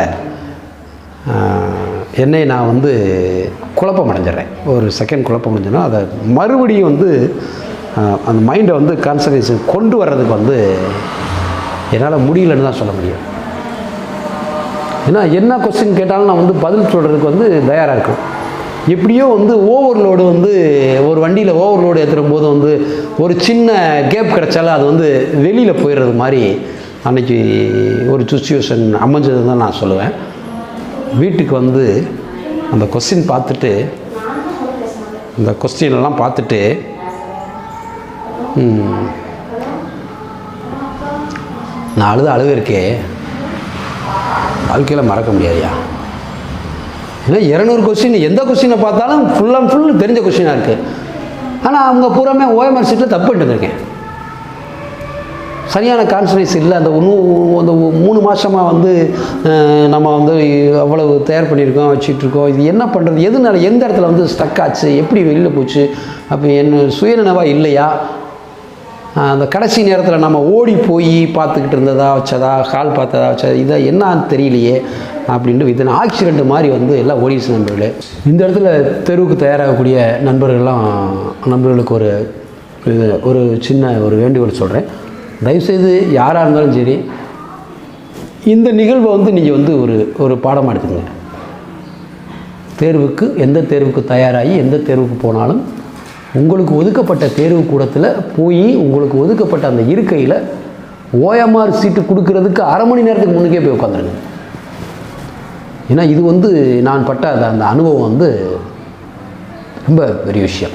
Speaker 1: என்னை நான் வந்து குழப்பம் அடைஞ்சிட்றேன். ஒரு செகண்ட் குழப்பம் அடைஞ்சேன்னா அதை மறுபடியும் வந்து அந்த மைண்டை வந்து கான்சன்ட்ரேஷன் கொண்டு வர்றதுக்கு வந்து என்னால் முடியலன்னு தான் சொல்ல முடியும். ஏன்னா என்ன கொஸ்டின் கேட்டாலும் நான் வந்து பதில் சொல்கிறதுக்கு வந்து தயாராக இருக்கும். எப்படியோ வந்து ஓவர்லோடு வந்து ஒரு வண்டியில் ஓவர்லோடு ஏற்றுறும் போது வந்து ஒரு சின்ன கேப் கிடச்சாலும் அது வந்து வெளியில் போயிடுறது மாதிரி அன்றைக்கி ஒரு சுச்சுவேஷன் அமைஞ்சது தான் நான் சொல்லுவேன். வீட்டுக்கு வந்து அந்த கொஸ்டின் பார்த்துட்டு இந்த கொஸ்டின்லாம் பார்த்துட்டு நான் அழுக இருக்கே வாழ்க்கையில் மறக்க முடியாதுயா. ஏன்னா 200 கொஸ்டின் எந்த கொஸ்டினை பார்த்தாலும் ஃபுல் அண்ட் ஃபுல் தெரிஞ்ச கொஸ்டினாக இருக்குது. ஆனால் அவங்க பூராமே ஓஎம்ஆர் சீட்டில் தப்பு பண்ணிட்டுருக்கேன். சரியான கான்சன்ட்ரேஷன் இல்லை. அந்த 3 மாதமாக வந்து நம்ம வந்து அவ்வளவு தயார் பண்ணியிருக்கோம், வச்சுட்ருக்கோம். இது என்ன பண்ணுறது, எதுனால எந்த இடத்துல வந்து ஸ்டக் ஆச்சு, எப்படி வெளியில் போச்சு, அப்போ என்ன சுயநினைவாக இல்லையா, அந்த கடைசி நேரத்தில் நம்ம ஓடி போய் பார்த்துக்கிட்டு இருந்ததா வச்சதா, கால் பார்த்ததா வச்சதா, இதை என்னன்னு தெரியலையே அப்படின்ட்டு இது ஆக்சிடெண்ட் மாதிரி வந்து எல்லாம் ஓடிச்சு நண்பர்களே. இந்த இடத்துல தெருவுக்கு தயாராகக்கூடிய நண்பர்களுக்கு ஒரு சின்ன ஒரு வேண்டுகோள் சொல்கிறேன். தயவுசெய்து யாராக இருந்தாலும் சரி இந்த நிகழ்வை வந்து நீங்கள் வந்து ஒரு பாடமாக எடுத்துக்கங்க. எந்த தேர்வுக்கு தயாராகி எந்த தேர்வுக்கு போனாலும் உங்களுக்கு ஒதுக்கப்பட்ட தேர்வு கூடத்தில் போய் உங்களுக்கு ஒதுக்கப்பட்ட அந்த இருக்கையில் ஓஎம்ஆர் சீட்டு கொடுக்கறதுக்கு அரை மணி நேரத்துக்கு முன்னுக்கே போய் உட்காந்துருங்க. ஏன்னா இது வந்து நான் பட்ட அந்த அனுபவம் வந்து ரொம்ப பெரிய விஷயம்.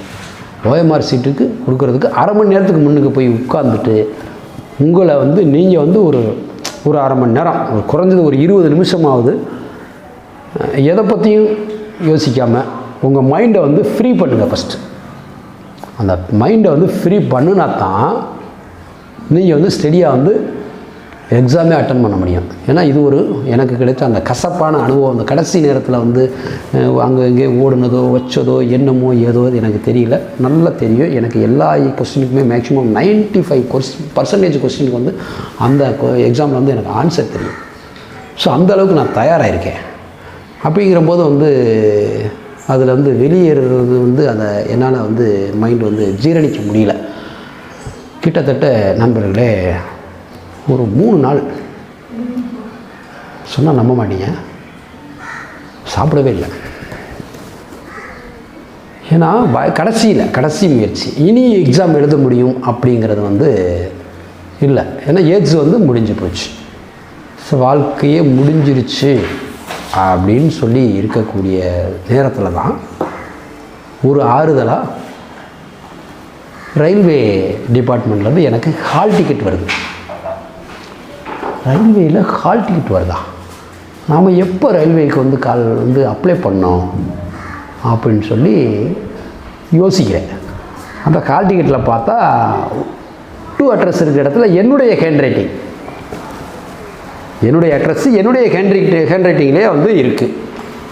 Speaker 1: OMR சீட்டுக்கு கொடுக்கறதுக்கு அரை மணி நேரத்துக்கு முன்னுக்கு போய் உட்காந்துட்டு உங்களை வந்து நீங்கள் வந்து ஒரு அரை மணி நேரம் குறைஞ்சது ஒரு 20 நிமிஷமாவது எதை பற்றியும் யோசிக்காமல் உங்கள் மைண்டை வந்து ஃப்ரீ பண்ணுங்கள். ஃபஸ்ட்டு அந்த மைண்டை வந்து ஃப்ரீ பண்ணுனா தான் நீங்கள் வந்து ஸ்டெடியாக வந்து எக்ஸாமே அட்டன் பண்ண முடியும். ஏன்னா இது எனக்கு கிடைத்த அந்த கசப்பான அனுபவம். அந்த கடைசி நேரத்தில் வந்து அங்கே இங்கே ஓடுனதோ வச்சதோ என்னமோ ஏதோ எனக்கு தெரியல. நல்லா தெரியும் எனக்கு எல்லா கொஸ்டினுக்குமே மேக்ஸிமம் 95% கொஸ்டினுக்கு வந்து அந்த எக்ஸாமில் வந்து எனக்கு ஆன்சர் தெரியும். ஸோ அந்தளவுக்கு நான் தயாராகிருக்கேன். அப்படிங்கிறபோது வந்து அதில் வந்து வெளியேறது வந்து அதை என்னால் வந்து மைண்டு வந்து ஜீரணிக்க முடியல. கிட்டத்தட்ட நண்பர்களே ஒரு 3 நாள் சொன்னால் நம்ப மாட்டீங்க, சாப்பிடவே இல்லை. ஏன்னா கடைசி முயற்சி இனி எக்ஸாம் எழுத முடியும் அப்படிங்கிறது வந்து இல்லை. ஏன்னா ஏஜ் வந்து முடிஞ்சு போச்சு, ஸோ வாழ்க்கையே முடிஞ்சிருச்சு அப்படின்னு சொல்லி இருக்கக்கூடிய நேரத்தில் தான் ஒரு ஆறுதலாக ரயில்வே டிபார்ட்மெண்ட்லேருந்து எனக்கு ஹால் டிக்கெட் வருது. ரயில்வேயில் ஹால் டிக்கெட் வருதா? நாம் எப்போ ரயில்வேக்கு வந்து அப்ளை பண்ணோம் அப்படின்னு சொல்லி யோசிக்கிறேன். அந்த ஹால் டிக்கெட்டில் பார்த்தா டூ அட்ரஸ் இருக்கிற இடத்துல என்னுடைய ஹேண்ட் அட்ரஸ்ஸு என்னுடைய ஹேண்ட் ரைட்டிங்லேயே வந்து இருக்குது.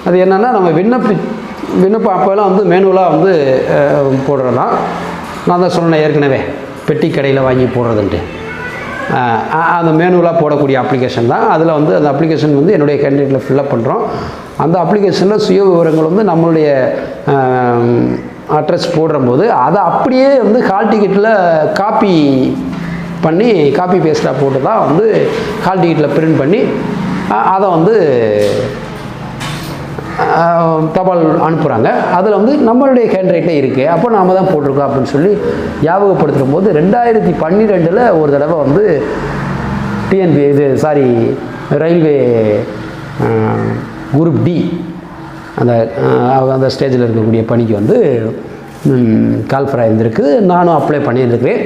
Speaker 1: அது என்னென்னா நம்ம விண்ணப்பம் அப்போல்லாம் வந்து மேனுவலாக வந்து போடுறதான். நான் தான் சொன்னேன் ஏற்கனவே, பெட்டி கடையில் வாங்கி போடுறதுன்ட்டு. அந்த மேனுவலாக போடக்கூடிய அப்ளிகேஷன் தான். அதில் வந்து அந்த அப்ளிகேஷன் வந்து என்னுடைய ஹேண்ட் ரைட்டிங்கில் ஃபில்லப் பண்ணுறோம். அந்த அப்ளிகேஷனில் சுய விவரங்கள் வந்து நம்மளுடைய அட்ரஸ் போடும்போது அதை அப்படியே வந்து ஹால் டிக்கெட்டில் காப்பி பேஸ்ட்டாக போட்டு தான் வந்து ஹால் டிக்கெட்டில் பிரிண்ட் பண்ணி அதை வந்து தபால் அனுப்புகிறாங்க. அதில் வந்து நம்மளுடைய ஹேண்ட் ரைட்டில் இருக்குது, அப்போ நாம் தான் போட்டிருக்கோம் அப்படின்னு சொல்லி ஞாபகப்படுத்துகிற போது 2012 ஒரு தடவை வந்து ரயில்வே குரூப் டி அந்த ஸ்டேஜில் இருக்கக்கூடிய பணிக்கு வந்து கால்ஃபராக இருந்திருக்கு. நானும் அப்ளை பண்ணியிருந்துருக்கிறேன்.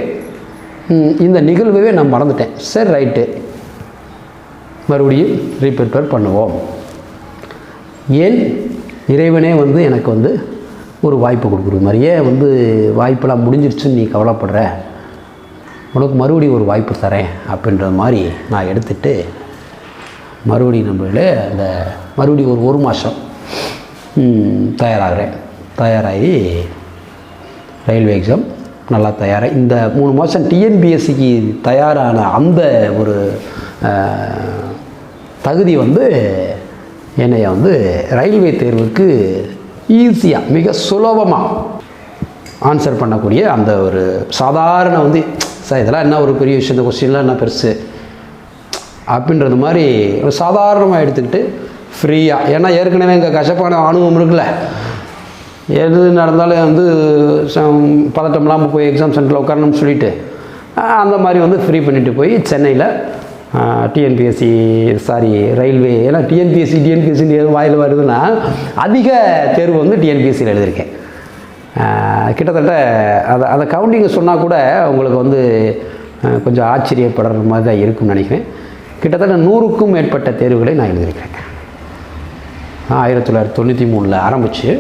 Speaker 1: இந்த நிகழ்வே நான் மறந்துட்டேன். சரி ரைட்டு, மறுபடியும் ரீப்ரிப்பேர் பண்ணுவோம். ஏன் இறைவனே வந்து எனக்கு வந்து ஒரு வாய்ப்பு கொடுக்குறது மாதிரி, ஏன் வந்து வாய்ப்பெல்லாம் முடிஞ்சிருச்சுன்னு நீ கவலைப்படுற, உனக்கு மறுபடியும் ஒரு வாய்ப்பு தரேன் அப்படின்ற மாதிரி நான் எடுத்துகிட்டு மறுபடியும் மறுபடியும் ஒரு மாதம் தயாராகி ரயில்வே எக்ஸாம் நல்லா தயாராக இந்த 3 மாதம் டிஎன்பிஎஸ்சிக்கு தயாரான அந்த ஒரு தகுதி வந்து என்னைய வந்து ரயில்வே தேர்வுக்கு ஈஸியாக மிக சுலபமாக ஆன்சர் பண்ணக்கூடிய அந்த ஒரு சாதாரண வந்து சார் இதெல்லாம் என்ன ஒரு பெரிய விஷயம், இந்த கொஸ்டின்லாம் என்ன பெருசு அப்படின்றது மாதிரி சாதாரணமாக எடுத்துக்கிட்டு ஃப்ரீயாக. ஏன்னா ஏற்கனவே இங்கே கஷ்டப்பான அனுபவம் இருக்குல்ல, எது நடந்தாலும் வந்து பதட்டம்லாம் போய் எக்ஸாம் சென்டரில் உட்காரணும்னு சொல்லிவிட்டு அந்த மாதிரி வந்து ஃப்ரீ பண்ணிவிட்டு போய் சென்னையில் ரயில்வே, ஏன்னா டிஎன்பிஎஸ்சின்னு எதுவும் வாயில் வருதுன்னா அதிக தேர்வு வந்து டிஎன்பிஎஸ்சியில் எழுதியிருக்கேன். கிட்டத்தட்ட அதை கவுண்டிங்கை சொன்னால் கூட உங்களுக்கு வந்து கொஞ்சம் ஆச்சரியப்படுற மாதிரி தான் இருக்கும்னு நினைக்கிறேன். கிட்டத்தட்ட 100க்கும் மேற்பட்ட தேர்வுகளை நான் எழுதியிருக்கிறேன். 1993 ஆரம்பித்து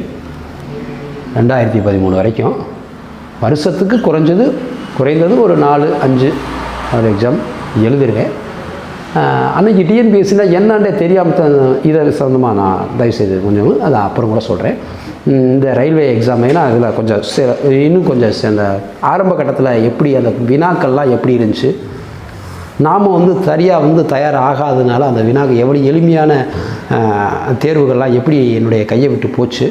Speaker 1: 2013 வரைக்கும் வருஷத்துக்கு குறைந்தது ஒரு 4-5 எக்ஸாம் எழுதிருக்கேன். அன்றைக்கி டிஎன்பிஎஸ்சியில் என்னன்றே தெரியாமல் இதை சம்மந்தமாக நான் தயவுசெய்து கொஞ்சம் அதை அப்புறம் கூட சொல்கிறேன். இந்த ரயில்வே எக்ஸாம் ஏன்னா அதில் கொஞ்சம் இன்னும் கொஞ்சம் அந்த ஆரம்ப கட்டத்தில் எப்படி அந்த வினாக்கள்லாம் எப்படி இருந்துச்சு, நாம் வந்து சரியாக வந்து தயாராகாததுனால அந்த வினாக்கு எவ்வளோ எளிமையான தேர்வுகள்லாம் எப்படி என்னுடைய கையை விட்டு போச்சு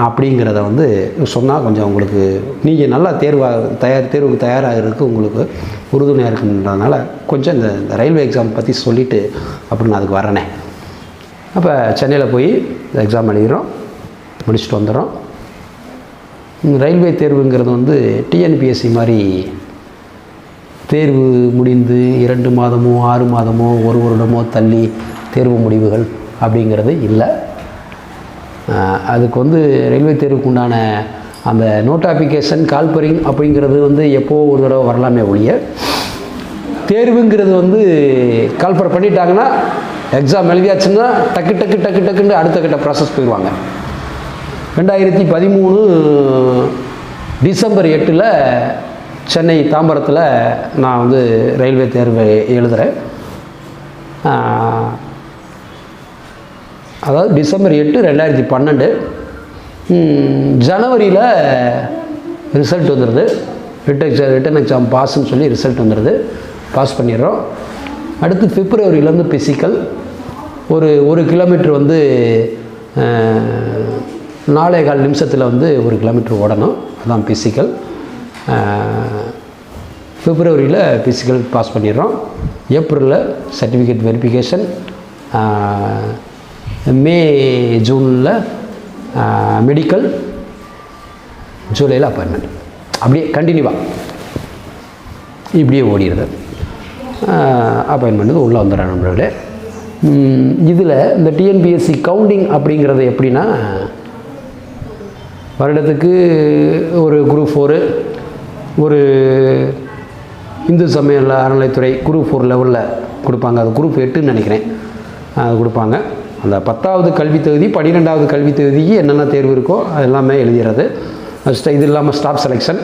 Speaker 1: அப்படிங்கிறத வந்து சொன்னால் கொஞ்சம் உங்களுக்கு நீங்கள் நல்லா தேர்வுக்கு தயாராகிறதுக்கு உங்களுக்கு உறுதுணையாக இருக்குன்றதுனால கொஞ்சம் இந்த ரயில்வே எக்ஸாம் பற்றி சொல்லிவிட்டு அப்படின்னு அதுக்கு வரேனே. அப்போ சென்னையில் போய் எக்ஸாம் எழுதிடுறோம், முடிச்சுட்டு வந்துடுறோம். ரயில்வே தேர்வுங்கிறது வந்து டிஎன்பிஎஸ்சி மாதிரி தேர்வு முடிந்து 2 மாதமோ 6 மாதமோ 1 வருடமோ தள்ளி தேர்வு முடிவுகள் அப்படிங்கிறது இல்லை. அதுக்கு வந்து ரயில்வே தேர்வுக்கு உண்டான அந்த நோட்டிஃபிகேஷன் கால்பரிங் அப்படிங்கிறது வந்து எப்போ ஒரு தடவை வரலாமே ஒழிய தேர்வுங்கிறது வந்து கால்பர் பண்ணிட்டாங்கன்னா எக்ஸாம் எழுதியாச்சுன்னா டக்குன்னு அடுத்த கட்ட ப்ராசஸ் போயிடுவாங்க. 2013 டிசம்பர் 8 சென்னை தாம்பரத்தில் நான் வந்து ரயில்வே தேர்வை எழுதுகிறேன். அதாவது டிசம்பர் 8 2012 ஜனவரியில் ரிசல்ட் வந்துடுது. ரிட்டன் எக்ஸாம் பாஸ்ன்னு சொல்லி ரிசல்ட் வந்துடுது. பாஸ் பண்ணிடுறோம். அடுத்து பிப்ரவரியிலேருந்து பிசிக்கல் ஒரு கிலோமீட்டர் வந்து 4.25 நிமிஷத்தில் வந்து 1 கிலோமீட்டர் ஓடணும். அதுதான் பிசிக்கல். பிப்ரவரியில் பிசிக்கல் பாஸ் பண்ணிடுறோம். ஏப்ரலில் சர்டிஃபிகேட் வெரிஃபிகேஷன், மே ஜூனில் மெடிக்கல், ஜூலையில் அப்பாயின்மெண்ட். அப்படியே கண்டினியூவாக இப்படியே ஓடிடுது. அப்பாயின்மெண்ட் உள்ளே வந்துடுறேன் நண்பர்களே. இதில் இந்த டிஎன்பிஎஸ்சி கவுண்டிங் அப்படிங்கிறது எப்படின்னா, வருடத்துக்கு ஒரு குரூப் 4 ஒரு இந்து சமய அறநிலைத்துறை குரூப் 4 லெவலில் கொடுப்பாங்க. அது குரூப் 8ன்னு நினைக்கிறேன். அது கொடுப்பாங்க. அந்த 10வது கல்வி தகுதி 12வது கல்வி தகுதிக்கு என்னென்ன தேர்வு இருக்கோ அது எல்லாமே எழுதுகிறது. இது இல்லாமல் ஸ்டாஃப் செலெக்ஷன்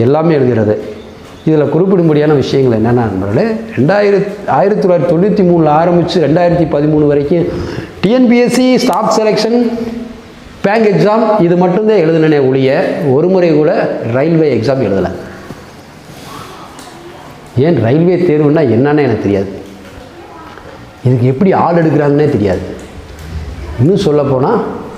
Speaker 1: எல்லாமே எழுதுகிறது. இதில் குறிப்பிடும்படியான விஷயங்கள் என்னென்ன நண்பர்களே, 1993 ஆரம்பித்து 2013 வரைக்கும் TNPSC staff selection bank exam இது மட்டும்தான் எழுதுனே ஒழிய ஒரு முறை கூட ரயில்வே எக்ஸாம் எழுதலை. ஏன் ரயில்வே தேர்வுன்னா என்னன்னு எனக்கு தெரியாது. இதுக்கு எப்படி ஆள் எடுக்கிறாங்கன்னே தெரியாது. இன்னும் சொல்லப்போனால்